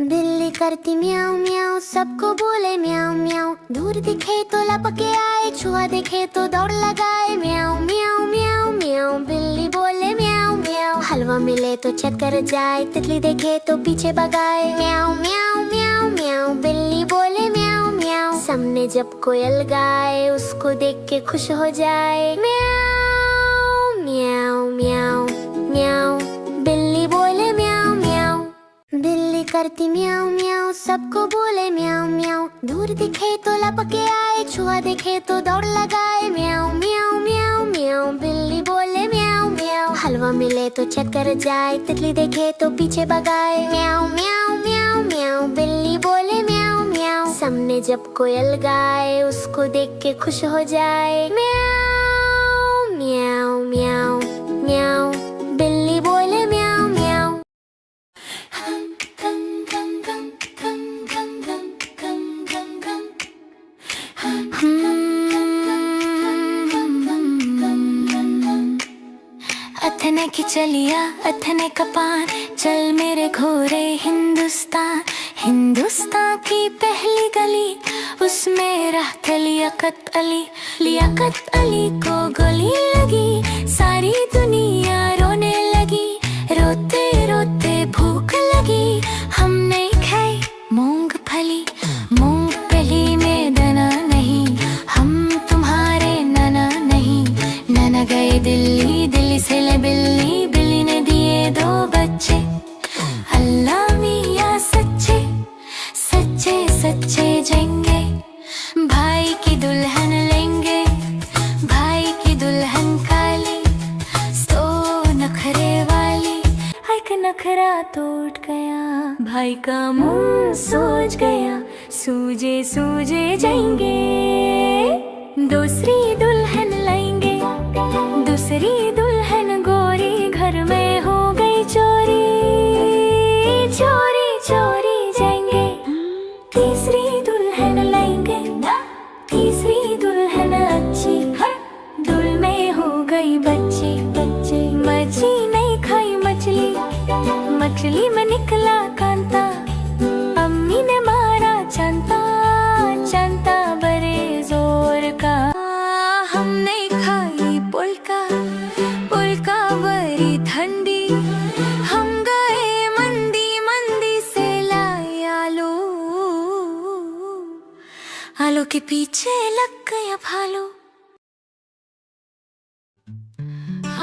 बिल्ली कर करती म्याऊं म्याऊं, सबको बोले म्याऊं म्याऊं। दूर दिखे तो लपके आए, छुआ देखे तो दौड़ लगाए। म्याऊं म्याऊं म्याऊं म्याऊं, बिल्ली बोले म्याऊं म्याऊं। हलवा मिले तो चट कर जाए, तितली देखे तो पीछे भगाए। म्याऊं म्याऊं म्याऊं म्याऊं, बिल्ली बोले म्याऊं म्याऊं। सामने जब कोयल गाए, उसको देख के खुश हो जाए। म्याऊं म्याऊं म्याऊं म्याऊं, बिल्ली बोले म्याऊं म्याऊं। बिल्ली करती म्याऊं म्याऊं, सबको बोले म्याऊं म्याऊं। दूर दिखे तो लपके आए, छुआ देखे तो दौड़ लगाए। म्याऊं म्याऊं म्याऊं म्याऊं, बिल्ली बोले म्याऊं म्याऊं। हलवा मिले तो चट कर जाए, तितली देखे तो पीछे भगाए। म्याऊं म्याऊं म्याऊं म्याऊं, बिल्ली बोले म्याऊं म्याऊं। सामने जब कोयल गाए, उसको देख के खुश हो जाए। म्याऊं म्याऊं म्याऊं म्याऊं, बिल्ली बोले म्याऊं म्याऊं। अथने की चलिया अथने कपान, चल मेरे घोरे हिंदुस्तान। हिंदुस्तान की पहली गली, उसमें रहते लियाकत अली। लियाकत अली को गोली लगी, सारी दुनिया रोने लगी। रोते रोते भूख लगी, हमने खाई मूंगफली। मूंगफली में दाना नहीं, हम तुम्हारे नाना नहीं। नाना गए दिल्ली, दिल्ली से ले बिल्ली, बिल्ली ने दिए 2 बच्चे। अल्लाह मियाँ सच्चे सच्चे सच्चे जाएंगे, भाई की दुल्हन लेंगे। भाई की दुल्हन काली, सो नखरे वाली। भाई का नखरा टूट गया, भाई का मुंह सूज गया। सूजे सूजे जाएंगे, दूसरी दुल्हन लाएंगे। दूसरी दुल्हन गोरी, घर में हो गई चोरी। चोरी चोरी जाएंगे, तीसरी दुल्हन लाएंगे। तीसरी दुल्हन अच्छी, दुल में हो गई बच्ची। बच्ची मछली नहीं खाई मछली, मछली में निकला कांता। अम्मी ने मारा चंता, चंता बड़े जोर का। हम नहीं खाई पुलका, पुलका बड़ी ठंडी। हम गए मंदी, मंदी से लाए आलू। आलू के पीछे लग गया भालू।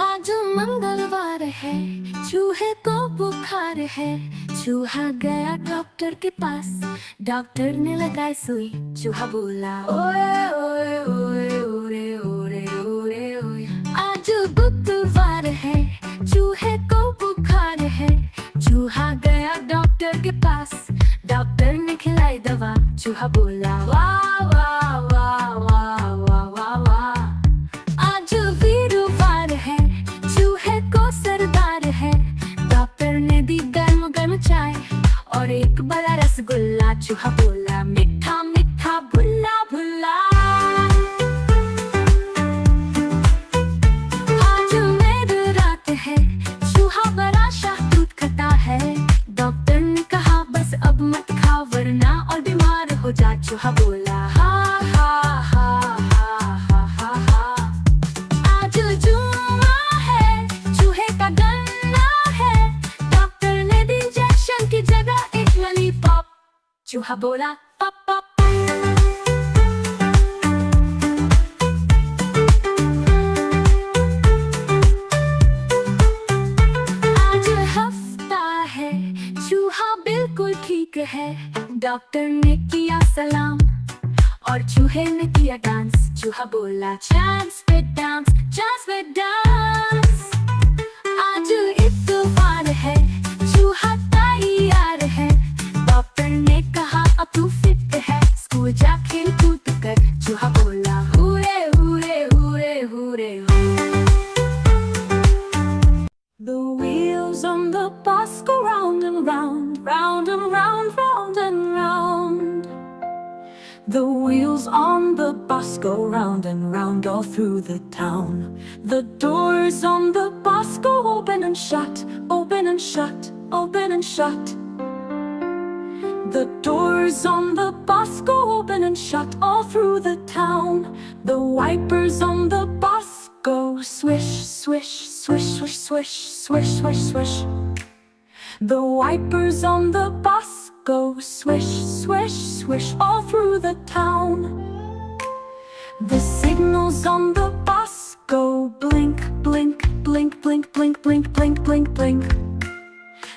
आज मंगलवार है, चूहे को बुखार है। चूहा गया डॉक्टर के पास, डॉक्टर ने लगाई सुई। चूहा बोला ओए ओए ओए ओरे ओरे ओरे ओए। आज बुधवार है, चूहे को बुखार है। चूहा गया डॉक्टर के पास, डॉक्टर ने खिलाई दवा। चूहा बोला वाह वाह वाह वाह वाह वाह वाह। आज वीरवार है, चूहे को सरदार है। डॉक्टर ने दी गर्म गर्म चाय और एक बड़ा रसगुल्ला। चूहा बोला मीठा मीठा भुल्ला भुल्ला। आज मेरी रात है, चूहा बड़ा शाहतूत खाता है। डॉक्टर ने कहा बस अब मत खाओ, वरना और बीमार हो जा। चूहा बोला हा हा हा हा हा हा हा। आज जुम्मा है, चूहे का गन्ना है। डॉक्टर ने दी इंजेक्शन की जगह एक लॉलीपॉप। चूहा बोला पॉप पॉप। आज हफ्ता है, चूहा बिल्कुल ठीक है। डॉक्टर ने किया सलाम और चूहे ने किया डांस। चूहा बोला चांस पे डांस, चांस पे डांस। आज इतवार है, चूहा तैयार है। डॉक्टर ने कहा अब तू फिट है, स्कूल जा खेल कूद कर। चूहा बोला हुरे हुरे हुरे हुरे। The wheels on the bus go round and round, round and round, round and round. The wheels on the bus go round and round all through the town. The doors on the bus go open and shut, open and shut, open and shut. The doors on the bus go open and shut all through the town. The wipers on the bus go swish, swish, swish, swish, swish, swish, swish, swish. The wipers on the bus go swish, swish, swish all through the town. The signals on the bus go blink, blink, blink, blink, blink, blink, blink, blink, blink.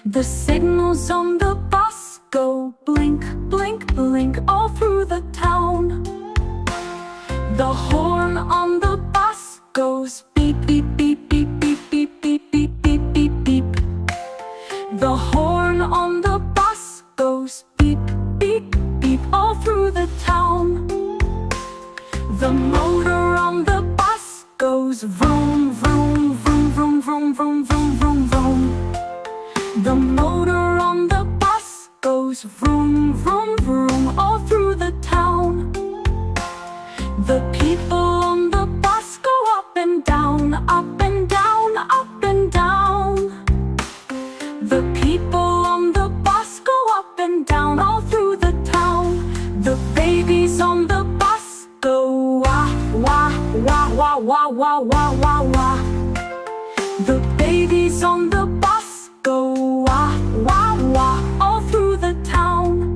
The signals on the bus go blink, blink, blink all through the town. The horn on the bus goes beep, beep, beep, beep, beep, beep, beep, beep, beep, beep, beep. The horn on the bus goes beep, beep, beep all through the town. The motor on the bus goes vroom, vroom, vroom, vroom, vroom, vroom, vroom, vroom, vroom. The motor on the bus goes vroom, vroom, vroom all through the town. The people on the bus go up and down, up and down, up and down. The people on the bus go up and down all through the town. The babies on the bus go wah, wah, wah, wah, wah, wah, wah, wah, wah. The babies on the bus go wah, wah, wah all through the town.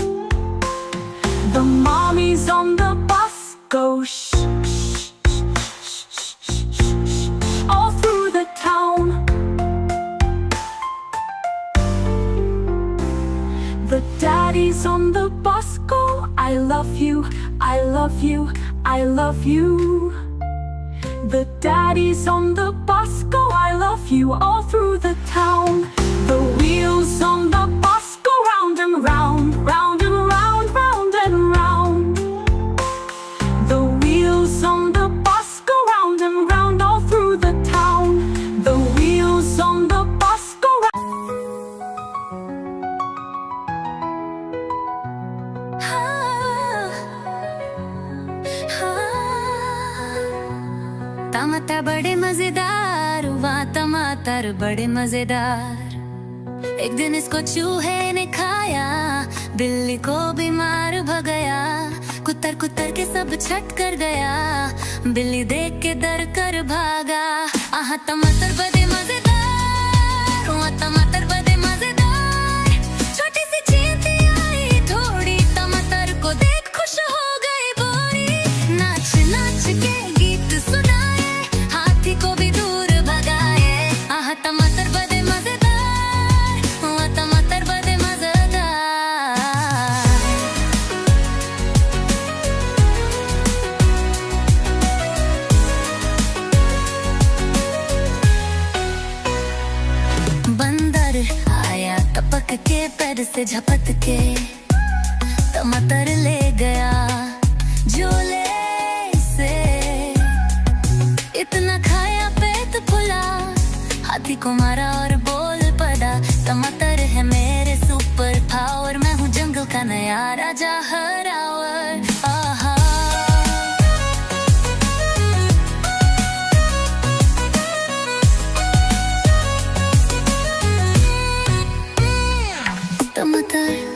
The mommies on the bus go shh, shh, shh, shh, shh, shh, shh, all through the town. The daddies on the bus go I love you, I love you, I love you. The daddies on the bus go I love you all through the town. The wheels on the bus go round and round, round and round, round and round. The wheels on the bus go round and round all through the town. The wheels on the bus go round. टमाटर बड़े मजेदार, वहाँ टमाटर बड़े मजेदार। एक दिन इसको चूहे ने खाया, बिल्ली को बीमार भगाया। कुतर कुतर के सब छट कर गया, बिल्ली देख के डर कर भागा। आहा टमाटर बड़े मजेदार, वहाँ टमाटर बड़े मजेदार। छोटी सी चींटी आई थोड़ी, टमाटर को देख खुश हो गई बोरी। नाच नाच के गीत सुनाए, हाथी को भी दूर भगाए। आहा टमाटर बड़े मजेदार, वहाँ टमाटर बड़े मजेदार। बंदर आया टपक के, पैर से झपट के टमाटर ले गया झोले से। इतना खाया पेट फुला, हाथी को मारा और बोल पड़ा, टमाटर है मेरे सुपर पावर। मैं हूँ जंगल का नया राजा हरावर। आहा टमाटर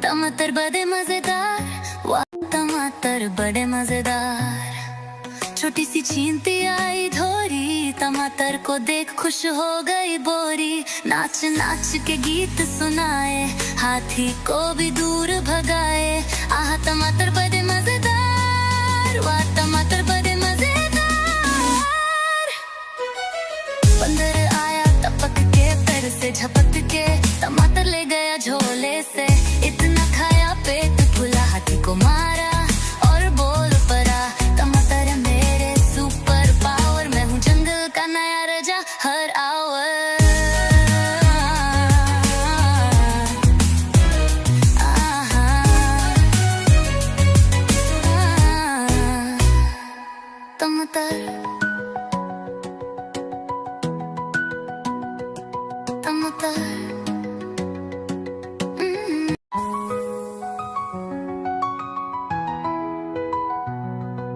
टमाटर बड़े मजेदार, वाह टमाटर बड़े मजेदार। छोटी सी चींटी आई धोरी, टमाटर को देख खुश हो गई बोरी। नाच नाच के गीत सुनाए, हाथी को भी दूर भगाए। आहा टमाटर बड़े मजेदार, वाह टमाटर बड़े मजेदार। बंदर आया टपक के, पैर से झपट के टमाटर ले गया झोले से। इतना खाया पेट फुला, हाथी को मारा और बोल पड़ा, टमाटर है मेरे सुपर पावर। मैं हूँ जंगल का नया राजा हर आवर। टमाटर टमाटर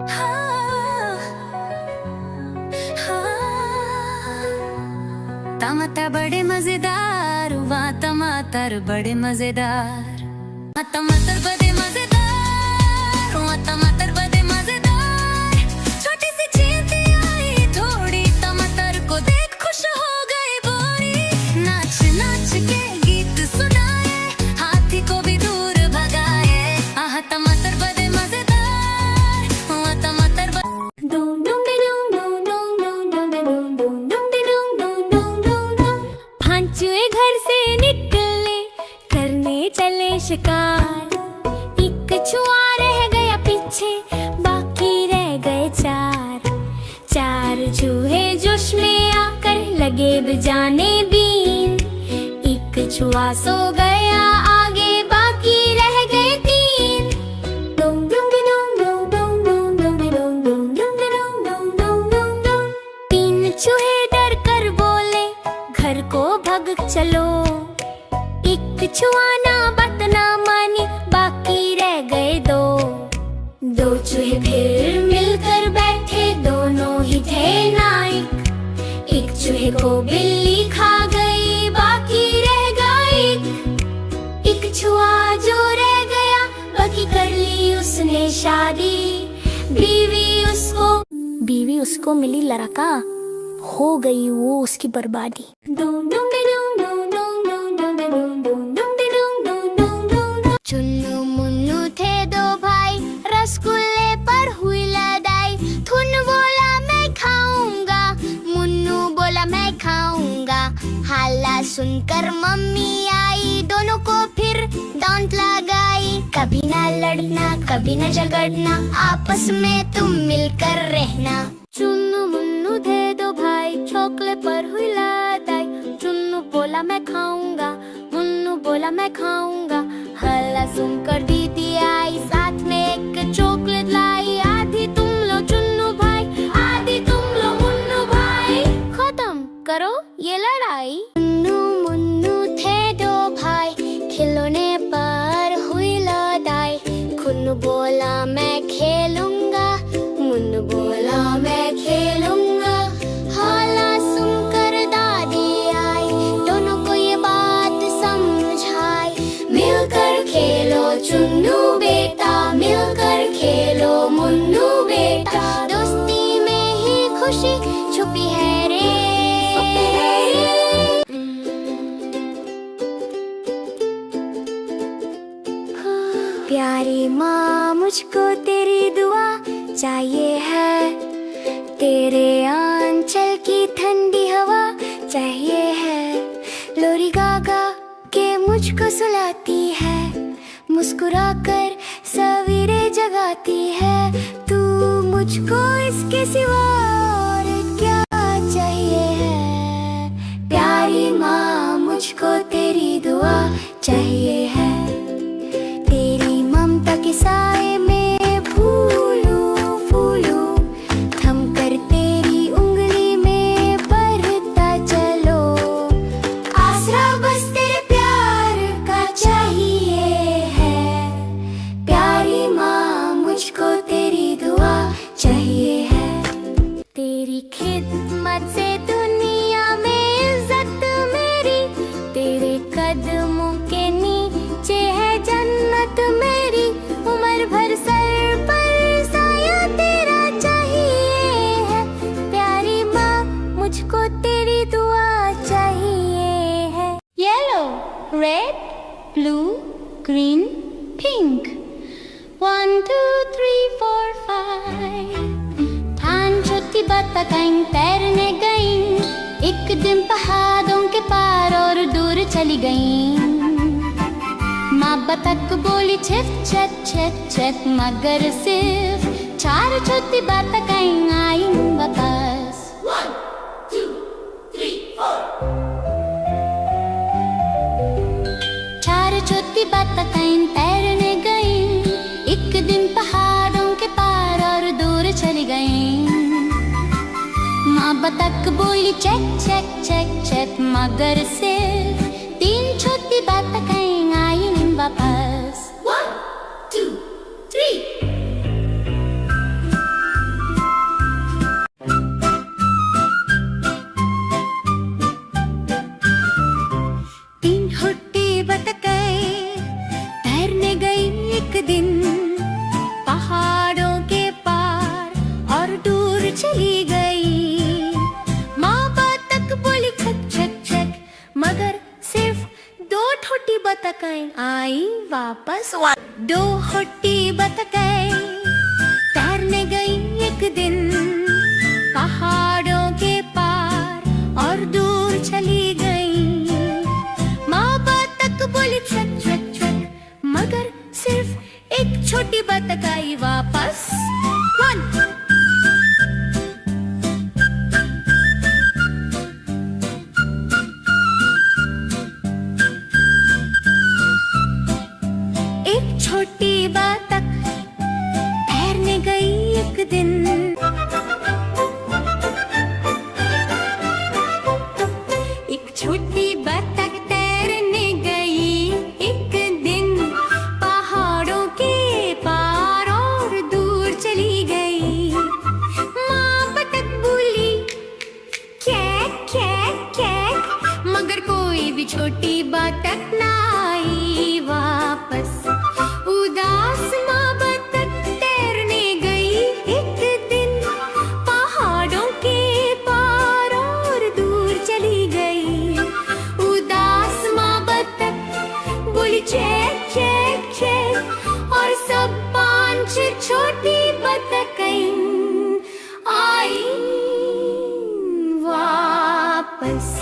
हाँ। टमाटर बड़े मजेदार, वहाँ टमाटर बड़े मजेदार, टमाटर बड़े मजेदार, वहाँ टमाटर बड़े मजेदार। छोटी सी चींटी आई थोड़ी, टमाटर को देख खुश हो गई बोरी। नाच नाच के गीत सुनाए, हाथी को भी दूर भगाए। आह टमाटर बड़े मजेदार, वहाँ टमाटर चूहे घर से निकले करने चले शिकार। एक कछुआ रह गया पीछे, बाकी रह गए चार। चार चूहे जोश में आकर लगे बजाने बीन। एक कछुआ सो गया आगे, बाकी रह गए तीन। तीन चूहे डर कर बोले घर को भग चलो। एक कछुआ ना बात ना मानी, बाकी रह गए दो। दो चूहे फिर मिलकर बैठे, दोनों ही थे नाइक। एक चूहे को बिल्ली खा गई, बाकी रह गई। एक कछुआ जो रह गया, बाकी कर ली उसने शादी। बीवी उसको मिली लड़का, हो गई वो उसकी बर्बादी। चुन्नू मुन्नू थे दो भाई, रसगुल्ले पर हुई लड़ाई। थुन बोला मैं खाऊंगा, मुन्नू बोला मैं खाऊंगा। हल्ला सुनकर मम्मी आई, दोनों को फिर डांट लगाई। कभी ना लड़ना, कभी ना झगड़ना, आपस में तुम मिलकर रहना। चुन्नू मुन्नू थे दो भाई, चॉकलेट पर हुई लड़ाई। चुन्नू बोला मैं खाऊंगा, मुन्नू बोला मैं खाऊंगा। हल्ला सुनकर दीदी आई, साथ में एक चॉकलेट लाई। आधी तुम लो चुन्नू भाई, आधी तुम लो मुन्नू भाई। खत्म करो ये लड़ाई। चुन्नू मुन्नू थे दो भाई, खिलौने पर हुई लड़ाई। खुन्नू बोला मैं खेलूंगा, मुन्नू बोला मैं खेलूंगा। हल्ला सुनकर दादी आई, दोनों को ये बात समझाई। मिलकर खेलो चुन्नू बेटा, मिलकर खेलो मुन्नू बेटा। दोस्ती में ही खुशी छुपी है रे। प्यारी माँ मुझको तेरी दुआ चाहिए है। तेरे आंचल की ठंडी हवा चाहिए है। लोरी गा गा के मुझको सुलाती है, मुस्कुराकर सवेरे जगाती है। तू मुझको इसके सिवा और क्या चाहिए है। प्यारी माँ मुझको तेरी दुआ चाहिए है। तेरी ममता के साए में फूलूं फूलूं, थम कर तेरी उंगली में बढ़ता चलो। आसरा बस तेरे प्यार का चाहिए है। प्यारी माँ मुझको तेरी दुआ चाहिए है। तेरी खिदमत से दुनिया में इज्जत मेरी, तेरे कदमों के नीचे है जन्नत मेरी। उम्र भर सर पर साया तेरा चाहिए है। प्यारी माँ मुझको तेरी दुआ चाहिए है। Yellow, red, blue, green, pink. 1 2 3 4 5। धान छोटी बतखें तैरने गईं, एक दिन पहाड़ों के पार और दूर चली गईं। माँ बतख बोली छिप छप छप छप, मगर सिर्फ 4 छोटी बतखें आई वापस। 1 2 3 4। 4 छोटी बतखें तैरने गईं, एक दिन पहाड़ों के पार और दूर चली गईं। माँ बतख बोली चेक चेक चेक चेक, मगर सिर्फ 3 छोटी बतखें आई वापस। 1 2 3। आई वापस। दो होटी बतखें तैरने गई एक दिन पहाड़ों के पार और दूर चली गई। माँ बतख बोली ट्रक ट्रक ट्रक, मगर सिर्फ एक छोटी बतख आई वापस। एक छोटी बतख तैरने गई एक दिन। एक छोटी बतख तैरने गई एक दिन पहाड़ों के पार और दूर चली गई। माँ बतख बोली कैक कैक कैक, मगर कोई भी छोटी बतख ना आई वापस। उदास माँ बतख तैरने गई एक दिन पहाड़ों के पार और दूर चली गई। उदास माँ बतख बोली चैक चैक चैक, और सब पांच छोटी बतखें आई वापस।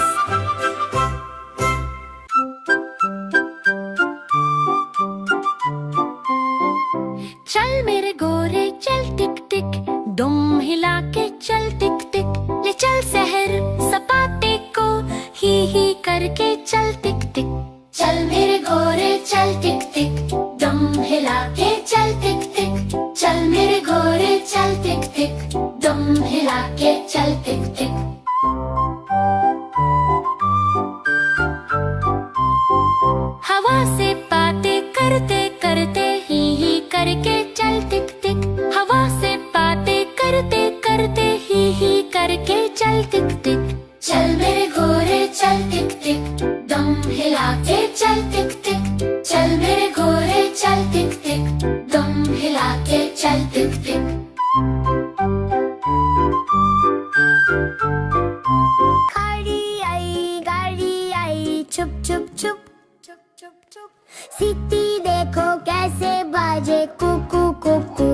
चल मेरे गोरे चल टिक टिक, दुम हिला के चल टिक टिक। ले चल शहर सपाटे को ही करके चल टिक टिक। चल मेरे गोरे चल टिक टिक, दम हिला के चल टिक टिक। चल मेरे गोरे चल टिक टिक, दम हिला के चल टिक टिक। हवा से बातें करते करते ही करके चल टिक टिक। हवा से बातें करते करते ही करके चल टिक टिक। चल मेरे गोरे चल टिक टिक, दम हिला के चल टिक टिक। चल मेरे गोरे चल टिक टिक, दम हिला के चल टिक टिक। गाड़ी आई चुप चुप चुप चुप चुप चुप। सीटी देखो कैसे बाजे कुकू कुकू।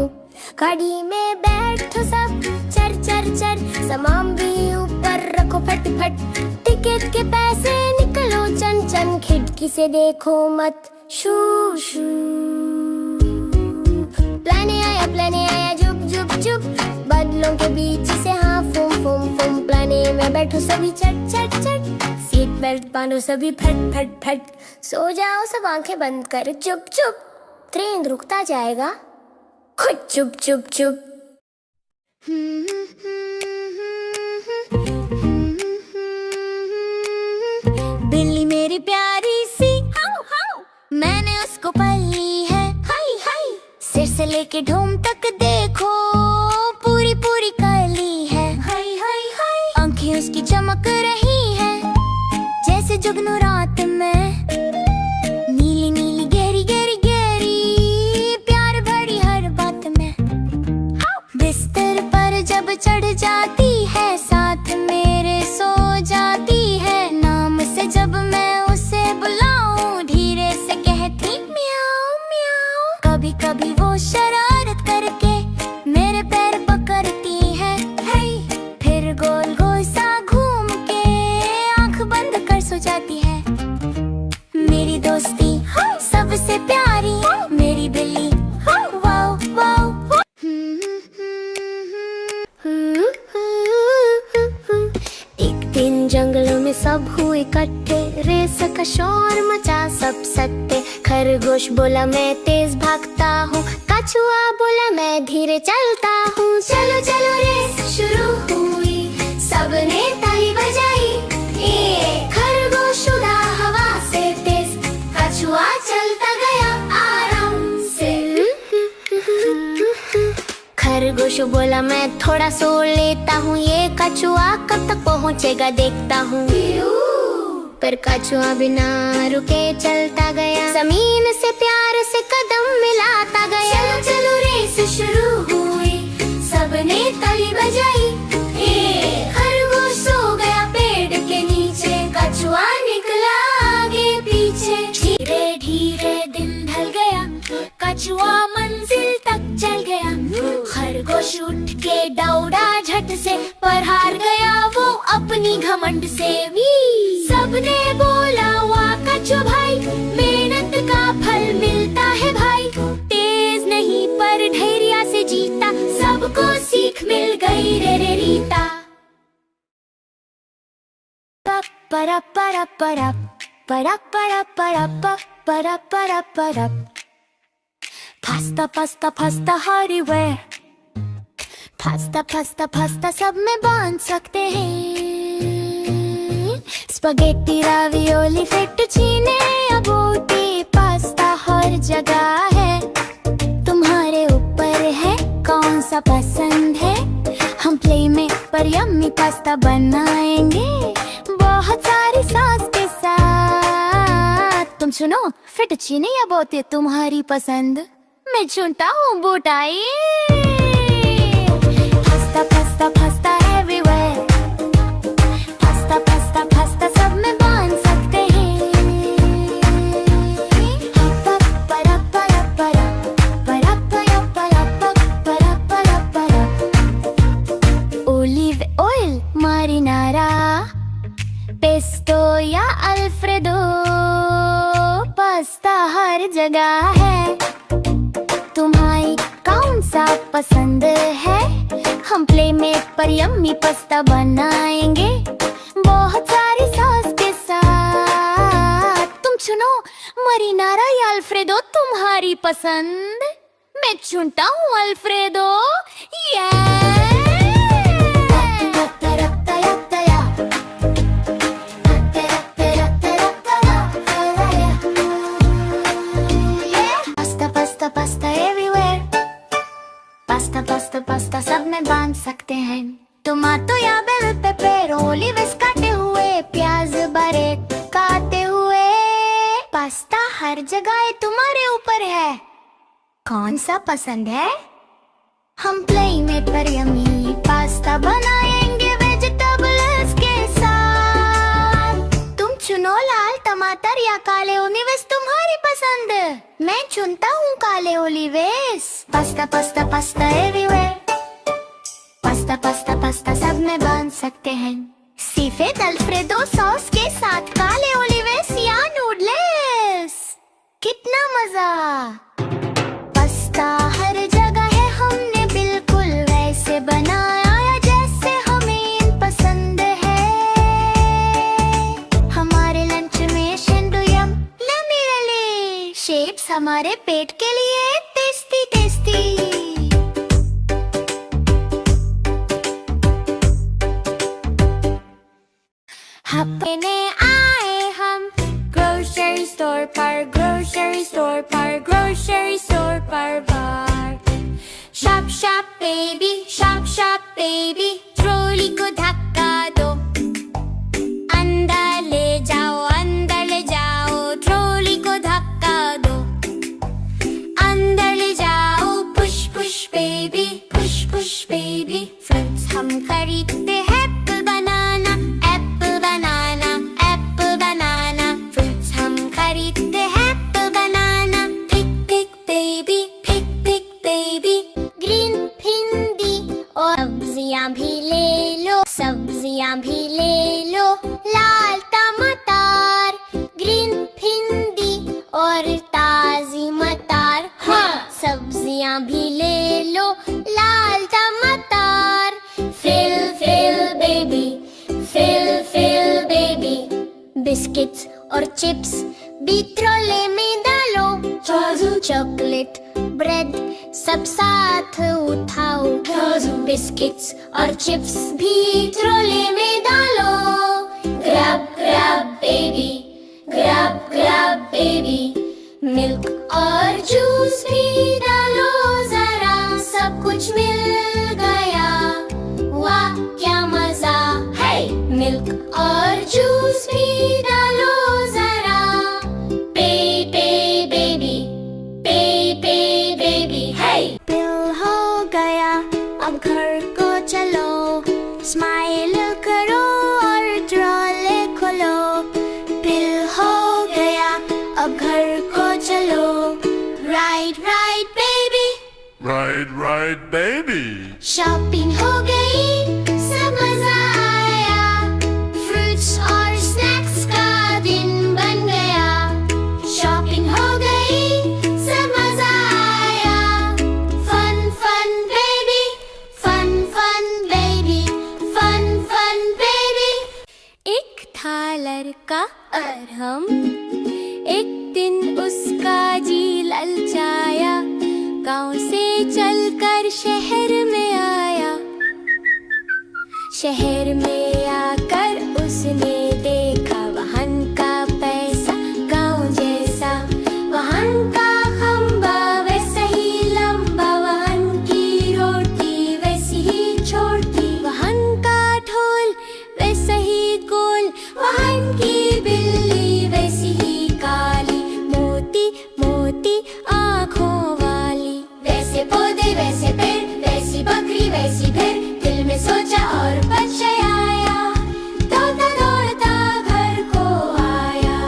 गाड़ी में बैठो सब चर चर चर, सामान भी ऊपर रखो फट फट। टिकट के पैसे निकलो चन चन, खिड़की से देखो मत शू शू। प्लाने आया जुप जुप जुप, बादलों के बीच से हाँ फुम फुम फुम। प्लाने में बैठो सभी चट चट चट, सीट बेल्ट बांधो सभी फट फट फट। सो जाओ सब आंखें बंद कर चुप चुप, ट्रेन रुकता जाएगा खुद चुप चुप चुप। बिल्ली मेरी प्यारी सी, मैंने उसको पाली है। सिर से लेके ढूम तक देखो पूरी पूरी काली है। आंखें उसकी चमक रही है जैसे जुगनू रात में। नीली नीली गहरी गहरी गहरी, प्यार भरी हर बात में। बिस्तर पर जब चढ़ जाती है, साथ मेरे सो जाती है। नाम से जब मैं उसे बुलाऊं, धीरे से कहती म्याऊं म्याऊं। कभी कभी वो शरारत करके मेरे पैर पकड़ती है। फिर गोल गोल सा घूम के आंख बंद कर सो जाती है। मेरी दोस्ती सबसे प्यारी मेरी बिल्ली, वाओ वाओ। एक दिन जंगलों में सब हुए इकट्ठे, रेस का शोर मचा सब सकते। खरगोश बोला मैं तेज भागता हूँ, कछुआ बोला मैं धीरे चलता हूँ। चलो चलो रेस शुरू हुई, सबने ताली बजाई। एक खरगोश उड़ा हवा से तेज, कछुआ चलता गया आराम से। खरगोश बोला मैं थोड़ा सो लेता हूँ, ये कछुआ कब तक पहुँचेगा देखता हूँ। पर कछुआ बिना रुके चलता गया, जमीन से प्यार से कदम मिलाता गया। चलो चलो रेस शुरू हुई, सबने ताली बजाई। एक खरगोश सो गया पेड़ के नीचे, कछुआ निकला आगे पीछे। धीरे धीरे घमंड से भी। सबने बोला वाह कच्छू भाई, मेहनत का फल मिलता है भाई। तेज नहीं पर धैर्य से जीता, सबको सीख मिल गई रे रे रीता। परा परा परा परा परा परा परा परा परा। Pasta pasta pasta everywhere, pasta pasta pasta सब में बांध सकते हैं। स्पगेटी रावियोली फेटुचीने अबोटी, पास्ता हर जगह है। तुम्हारे ऊपर है कौन सा पसंद है। हम प्ले में पर यम्मी पास्ता बनाएंगे, बहुत सारी सॉस के साथ। तुम सुनो, फेटुचीने या बोटी तुम्हारी पसंद, मैं चुनता हूँ bowtie. Pasta pasta pasta everywhere, pasta pasta pasta सब में बांध सकते हैं। परा परा परा परा परा परा परा परा परा। ओलिव ऑयल, मारिनारा, पेस्टो या अल्फ्रेडो, पास्ता हर जगह है। तुम्हारी कौन सा पसंद है। हम प्ले में पर यम्मी पास्ता बनाएंगे, बहुत सारी सॉस के साथ। तुम चुनो, मरीनारा या अल्फ्रेडो तुम्हारी पसंद, मैं चुनता हूँ अल्फ्रेडो। पास्ता पास्ता पास्ता सब में बांध सकते हैं। टमाटो या बेल पेपर, ओलिव्स काटे हुए, प्याज बारीक काटे हुए। पास्ता हर जगह तुम्हारे ऊपर है, कौन सा पसंद है। हम प्ले में पर यम्मी पास्ता बनाएंगे वेजिटेबल्स के साथ। तुम चुनो लाल टमाटर या काले ओलिव्स तुम्हारी पसंद, मैं चुनता हूँ काले olives. Pasta pasta pasta everywhere, pasta pasta pasta सब में बांध सकते हैं। सीफेड अल्फ्रेडो सॉस के साथ काले ओलिव्स या नूडल्स, कितना मजा। पास्ता हर जगह है, हमने बिल्कुल वैसे बनाया जैसे हमें पसंद है। हमारे लंच में शेंडुयम लमीरली, शेप्स हमारे पेट के लिए टेस्टी टेस्टी। हपने आए हम ग्रोसरी स्टोर पर, ग्रोसरी स्टोर पर, ग्रोसरी स्टोर पर बार। शॉप शॉप बेबी, ट्रॉली को धक्का दो। अंदर ले जाओ, ट्रॉली को धक्का दो। अंदर ले जाओ, push push baby, push push baby. Fruits हम खरीदते हैं, apple banana, apple banana, apple banana. Fruits हम खरीदते हैं, apple banana. Pick pick baby, pick pick baby. Green भिंडी और सब्जियां भी ले लो, सब्जियां भी ले लो। लाल टमाटर, ग्रीन भिंडी और ताजी मटर, हाँ सब्जियां भी ले लो। लाल टमाटर, fill fill baby, fill fill baby. Biscuits और चिप्स भी ट्रोले में डालो। चॉकलेट ब्रेड सब साथ उठाओ। बिस्किट्स और चिप्स भी ट्रोले में डालो। Grab grab baby, grab grab baby. Milk और जूस भी डालो जरा, सब कुछ मिल गया, वाह क्या मजा है। मिल्क और जूस भी डालो जरा। पे पे बेबी, पे पे बेबी है। बिल हो गया, अब घर को चलो। स्माइल करो और ट्रॉले खोलो। बिल हो गया, अब घर को चलो। Ride ride baby, Ride, baby. Shopping हो गई, सब मजा आया। था लड़का अरहम, एक दिन उसका जी ललचाया, गांव से चलकर शहर में आया। शहर में आकर उसने देखा वाहन का पैसा गांव जैसा, वाहन का खंबा वैसा ही लंबा, वाहन की रोटी वैसी ही छोटी, वाहन का ढोल वैसा ही गोल, वाहन की बिल्ली वैसी ही काली, मोती मोती आँखों वाली। वैसे पौधे वैसे पेड़, वैसी बकरी वैसी भेड़, दिल में सोचा और पछताया, दौड़ता दौड़ता घर को आया।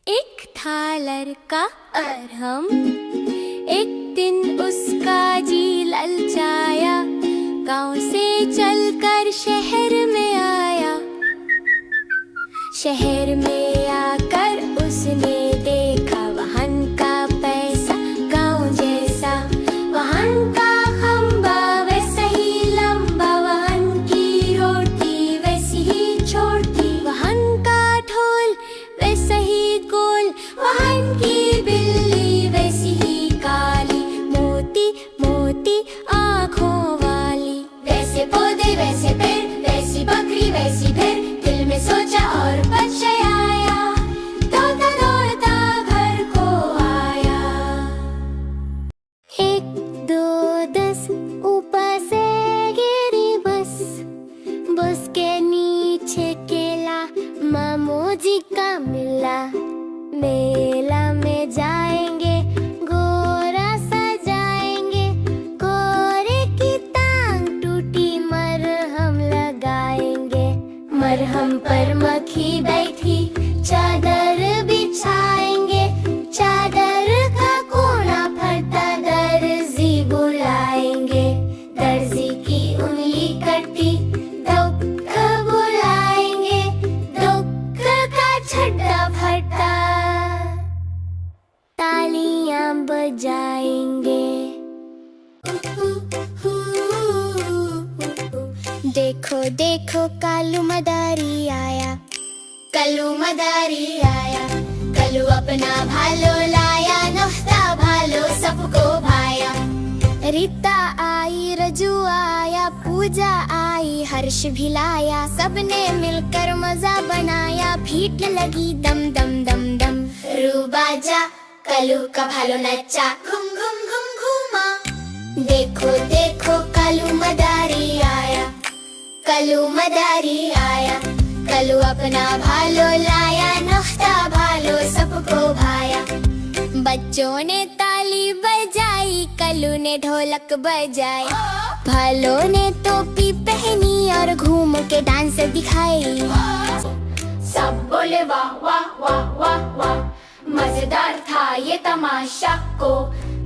एक था लड़का अरहम, एक दिन उसका जी ललचाया, गांव से चलकर शहर में आया। शहर में आकर उसने देखा वाहन का पैसा गांव जैसा, वाहन का खंबा वैसा ही लंबा, वाहन की रोटी वैसी ही छोटी, वाहन का ढोल वैसा ही गोल, वाहन की बिल्ली वैसी ही काली, मोती मोती आँखों वाली। वैसे पौधे वैसे पेड़, वैसी बकरी वैसी भेड़, दिल में सोचा और पछताया, दौड़ता दौड़ता घर को आया। 1 2 10 ऊपर से गिरी बस, बस के नीचे केला मामू जी का मिला। मेला में जाएंगे गोरा सजाएंगे, गोरे की टांग टूटी मरहम लगाएंगे। मरहम पर मक्खी बैठी चादर बिछाएंगे, चादर का कोना फटा दर्जी बुलाएंगे। दर्जी की उंगली कटी दुख बुलाएंगे, दुख का छड्डा फटा तालियां बजाएंगे। देखो देखो कालू मदारी आया, कलू मदारी आया, कलू अपना भालो लाया, नफ्ता भालो सबको भाया। रीता आई रजू आया, पूजा आई हर्ष भी लाया, सबने मिलकर मजा बनाया, भीट लगी दम दम दम दम। रू बाजा कलू का भालो नच्चा, घूम घूम घूम घूमा। देखो देखो कालू मदारी आया, कलू मदारी आया, कलू अपना भालो लाया, नख्ता भालो सबको भाया। बच्चों ने ताली बजाई, कलू ने ढोलक बजाई, भालो ने टोपी पहनी और घूम के डांस दिखाई। सब बोले वाह वाह वाह वाह वाह, मजेदार था ये तमाशा को।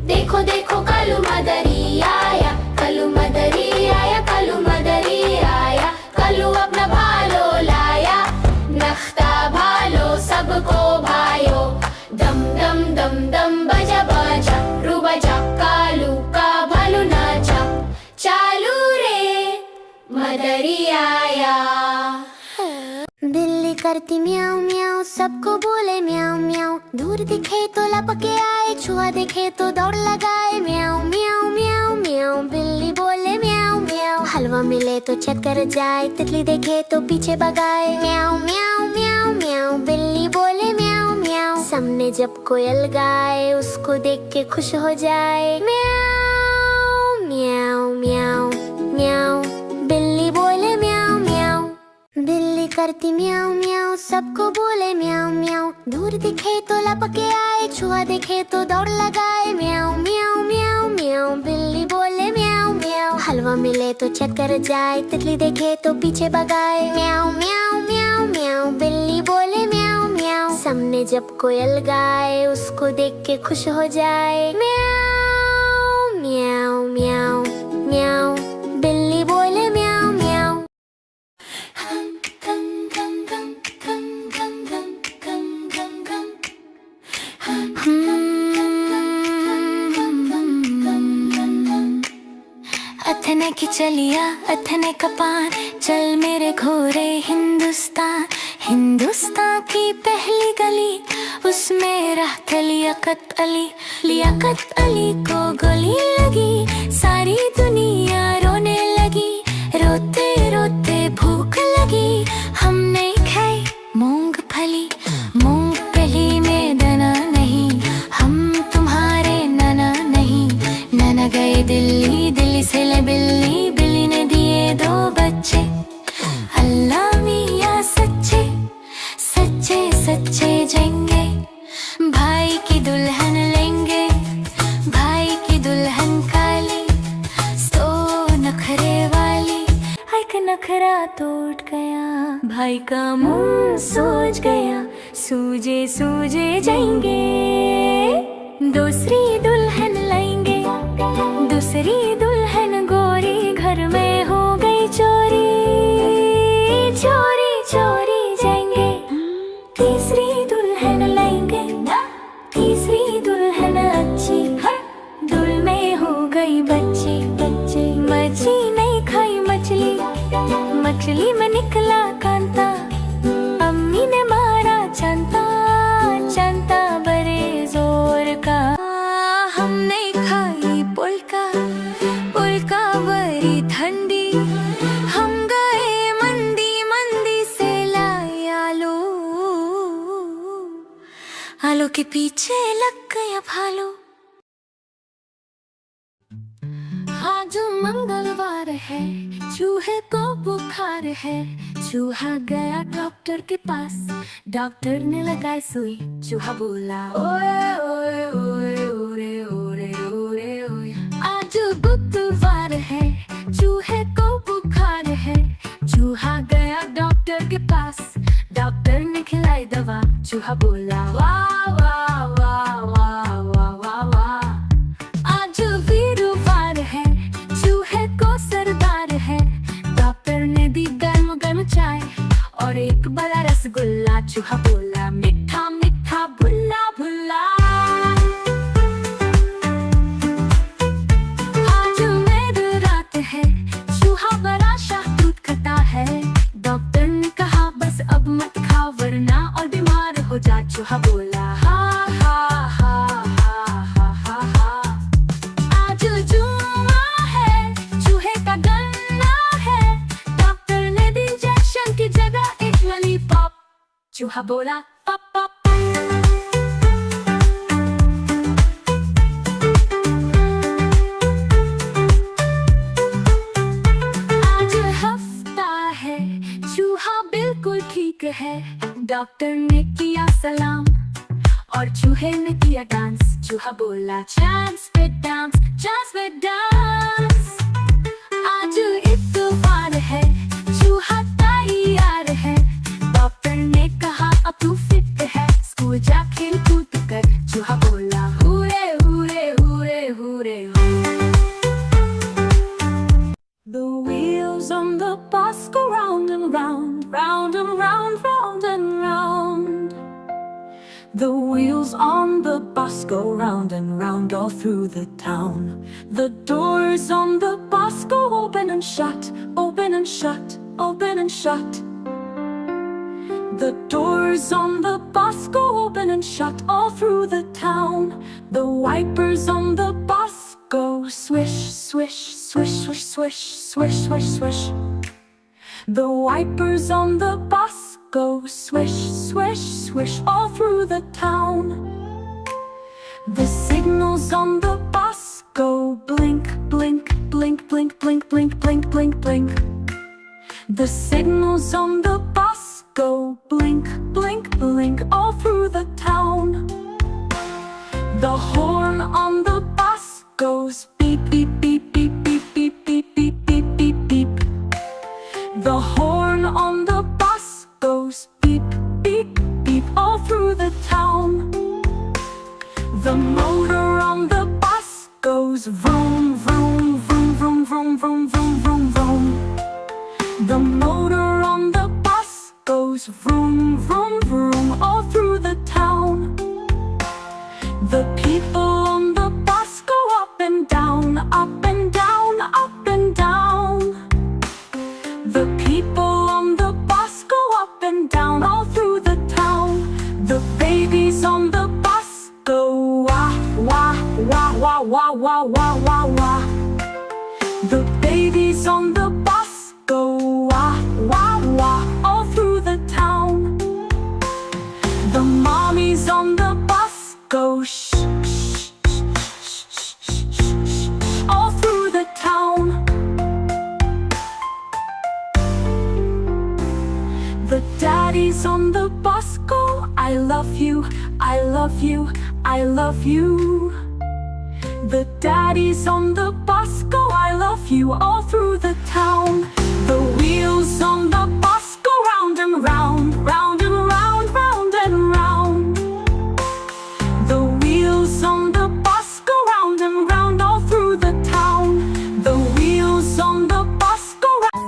देखो देखो कालू मदरी आया, कलू मदरी आया, कलू मदरी आया, कलू अपना भालो लाया, नख्ता भालो सबको भायो। दम दम दम दम बजा बाजा, रू बजा कालू का भालू नाचा, चालू रे मदरी आया। बिल्ली करती म्याऊं म्याऊं, सबको बोले म्याऊं म्याऊं, दूर दिखे तो लपके आए, छुआ देखे तो दौड़ लगाए। म्याऊं म्याऊं म्याऊं म्याऊं, बिल्ली बोले म्याऊं म्याऊं, हलवा मिले तो छत कर जाए, तितली देखे तो पीछे भगाए। म्याऊं म्याऊं म्याऊं म्याऊं, बिल्ली बोले म्याऊं म्याऊं, सामने जब कोयल गाए, उसको देख के खुश हो जाए। म्याऊं म्याऊं म्याऊं म्याऊं, बिल्ली बोले म्याऊं म्याऊं। बिल्ली करती म्याऊं म्याऊं, सबको बोले म्याऊं म्याऊं, दूर दिखे तो लपके आए, छुआ देखे तो दौड़ लगाए। म्याऊं म्याऊं म्याऊं म्याऊं, बिल्ली बोले म्याऊं म्याऊं, हलवा मिले तो छत कर जाए, तितली देखे तो पीछे भगाए। म्याऊं म्याऊं म्याऊं म्याऊं, बिल्ली बोले म्याऊं म्याऊं, सामने जब कोयल गाए, उसको देख के खुश हो जाए। म्याऊं म्याऊं म्याऊं म्याऊं, बिल्ली बोले म्याऊं म्याऊं। अथने की चलिया अथने कपान, चल में मेरे घोरे हिंदुस्तान, हिंदुस्तान की पहली गली, उसमें रहते लियाकत अली। लियाकत अली को गोली लगी, सारी दुनिया रोने लगी। रोते रोते भूख लगी, हमने खाई मूंगफली। मूंगफली में दाना नहीं, हम तुम्हारे नाना नहीं। नाना गए दिल्ली, दिल्ली से ले बिल्ली, बिल्ली ने दिए 2 बच्चे। अल्लाह मियाँ सच्चे, सच्चे सच्चे जाएंगे, भाई की दुल्हन लेंगे। भाई की दुल्हन काली, सो नखरे वाली। एक नखरा टूट गया, भाई का मुंह सूज गया। सूजे सूजे जाएंगे, दूसरी दुल्हन लाएंगे। दूसरी दुल्हन गोरी, घर में हो गई चोरी। चोरी चोरी जाएंगे, तीसरी दुल्हन लाएंगे। तीसरी दुल्हन अच्छी, दुल में हो गई बच्ची। बच्ची मछली नहीं खाई मछली, मछली में निकला कांता। अम्मी ने मारा चंता, चंता बड़े जोर का। हम नहीं खाई पुलका, पुलका बड़ी ठंडी। हम गए मंदी, मंदी से लाए आलू। आलू के पीछे लग गया भालू। आज मंगलवार है, चूहे को बुखार है। चूहा गया डॉक्टर के पास, डॉक्टर ने लगाई सुई। चूहा बोला ओए ओए ओए ओरे ओरे ओरे ओए। आज बुधवार है, चूहे को बुखार है। चूहा गया डॉक्टर के पास, डॉक्टर ने खिलाई दवा। चूहा बोला वाह वाह वाह वाह वाह वाह वाह। आज वीरवार है, चूहे को सरदार है। डॉक्टर ने दी गर्म गर्म चाय और एक बड़ा रसगुल्ला। चूहा बोला मीठा मीठा भुल्ला भुल्ला। आज मेद रात है, चूहा बड़ा शाहतूत खाता है। डॉक्टर ने कहा बस अब मत खा, वरना और बीमार हो जा। चूहा बोला हा हा हा हा हा हा हा। आज जुम्मा है, चूहे का गन्ना है। डॉक्टर ने दी इंजेक्शन की जगह एक लॉलीपॉप। चूहा बोला पॉप पॉप। आज हफ्ता है, चूहा बिल्कुल ठीक है। डॉक्टर ने किया सलाम और चूहे ने किया डांस। चूहा बोला चांस पे डांस, चांस पे डांस। आज इतवार है, चूहा तैयार है। डॉक्टर ने कहा अब तू फिट है, स्कूल जा खेल कूद कर। चूहा बोला हुरे हुरे हुरे हुरे। The wheels on the bus go round and round, round and round, round and round. The wheels on the bus go round and round all through the town. The doors on the bus go open and shut, open and shut, open and shut. The doors on the bus go open and shut all through the town. The wipers on the bus go swish, swish, swish, swish, swish, swish, swish, swish. The wipers on the bus go swish, swish, swish all through the town. The signals on the bus go blink, blink, blink, blink, blink, blink, blink, blink, blink. The signals on the bus go blink, blink, blink all through the town. The horn on the bus goes beep, beep, beep, beep, beep, beep, beep, beep, beep, beep, beep. The horn on the bus goes beep, beep, beep all through the town. The motor on the bus goes vroom, vroom, vroom, vroom, vroom, vroom, vroom, vroom, vroom. The motor on the bus goes vroom, vroom, vroom all through the town. The people on the bus go up and down, up and down, up and down. The people wah, wah, wah, wah, wah, wah. The babies on the bus go wah, wah, wah, all through the town. The mommies on the bus go shh, shh, shh, shh, shh, shh, all through the town. The daddies on the bus go, I love you, I love you, I love you. The daddies on the bus go, I love you, all through the town. The wheels on the bus go round and round, round and round, round and round. The wheels on the bus go round and round, all through the town. The wheels on the bus go round.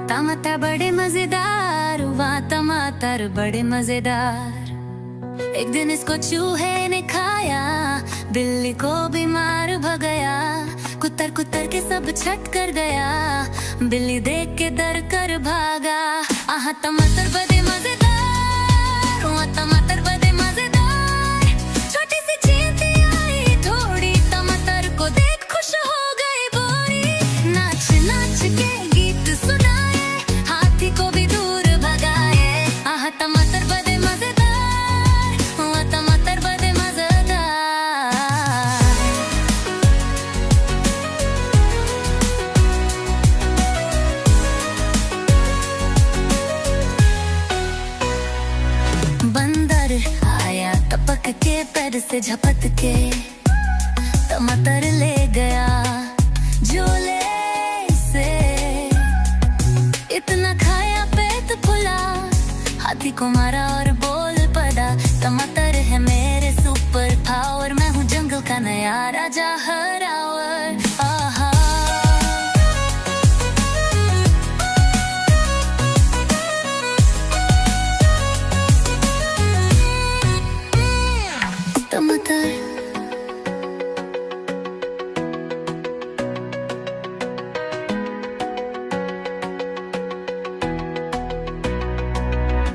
टमाटर बड़े मजेदार, वाह टमाटर बड़े मजेदार। एक दिन इसको चूहे ने खाया, बिल्ली को बीमार भगाया। कुतर कुतर के सब छट कर गया, बिल्ली देख के डर कर भागा। आहा टमाटर बड़े मजेदार, वाह टमाटर बड़े मजेदार। छोटी सी चींटी आई थोड़ी, टमाटर को देख खुश हो गई बोरी। नाच नाच के गीत सुनाए, हाथी को भी दूर भगाए। आहा टमाटर बड़े मजेदार, वाह टमाटर बड़े मजेदार। बंदर आया टपक के, पैर से झपट के टमाटर ले गया झोले से। इतना खाया पेट फुला, हाथी को मारा और बोल पड़ा, टमाटर है मेरे सुपर पावर। मैं हूँ जंगल का नया राजा हरावर। आहा टमाटर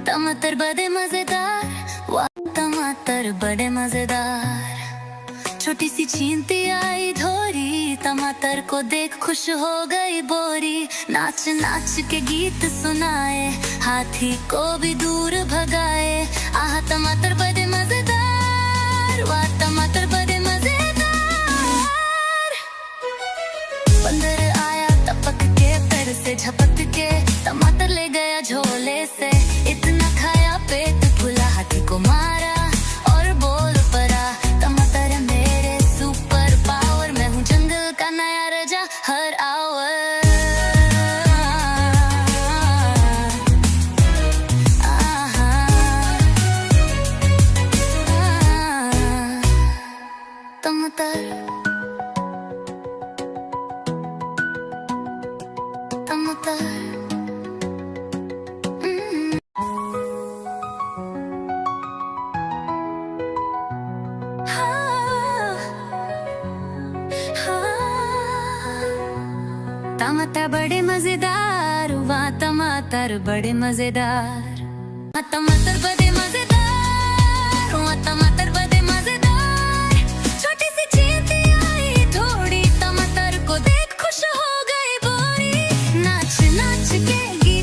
टमाटर बड़े मजेदार, वाह टमाटर बड़े मजेदार। छोटी सी चींटी आई धोरी, टमाटर को देख खुश हो गई बोरी। नाच नाच के गीत सुनाए, हाथी को भी दूर भगाए। आहा टमाटर बड़े मजेदार, वाह टमाटर बड़े मजेदार। बंदर आया टपक के, पैर से झपट के टमाटर ले गया झोले से। इतना खाया पेट फुला, हाथी को मारा और बोल पड़ा, टमाटर है मेरे सुपर पावर। मैं हूँ जंगल का नया राजा हर आवर। टमाटर टमाटर टमाटर बड़े मजेदार, वाह टमाटर बड़े मजेदार। टमाटर बड़े मजेदार, वाह टमाटर बड़े मजेदार। छोटी सी चींटी आई थोड़ी, टमाटर को देख खुश हो गई बोरी। नाच नाच के गीत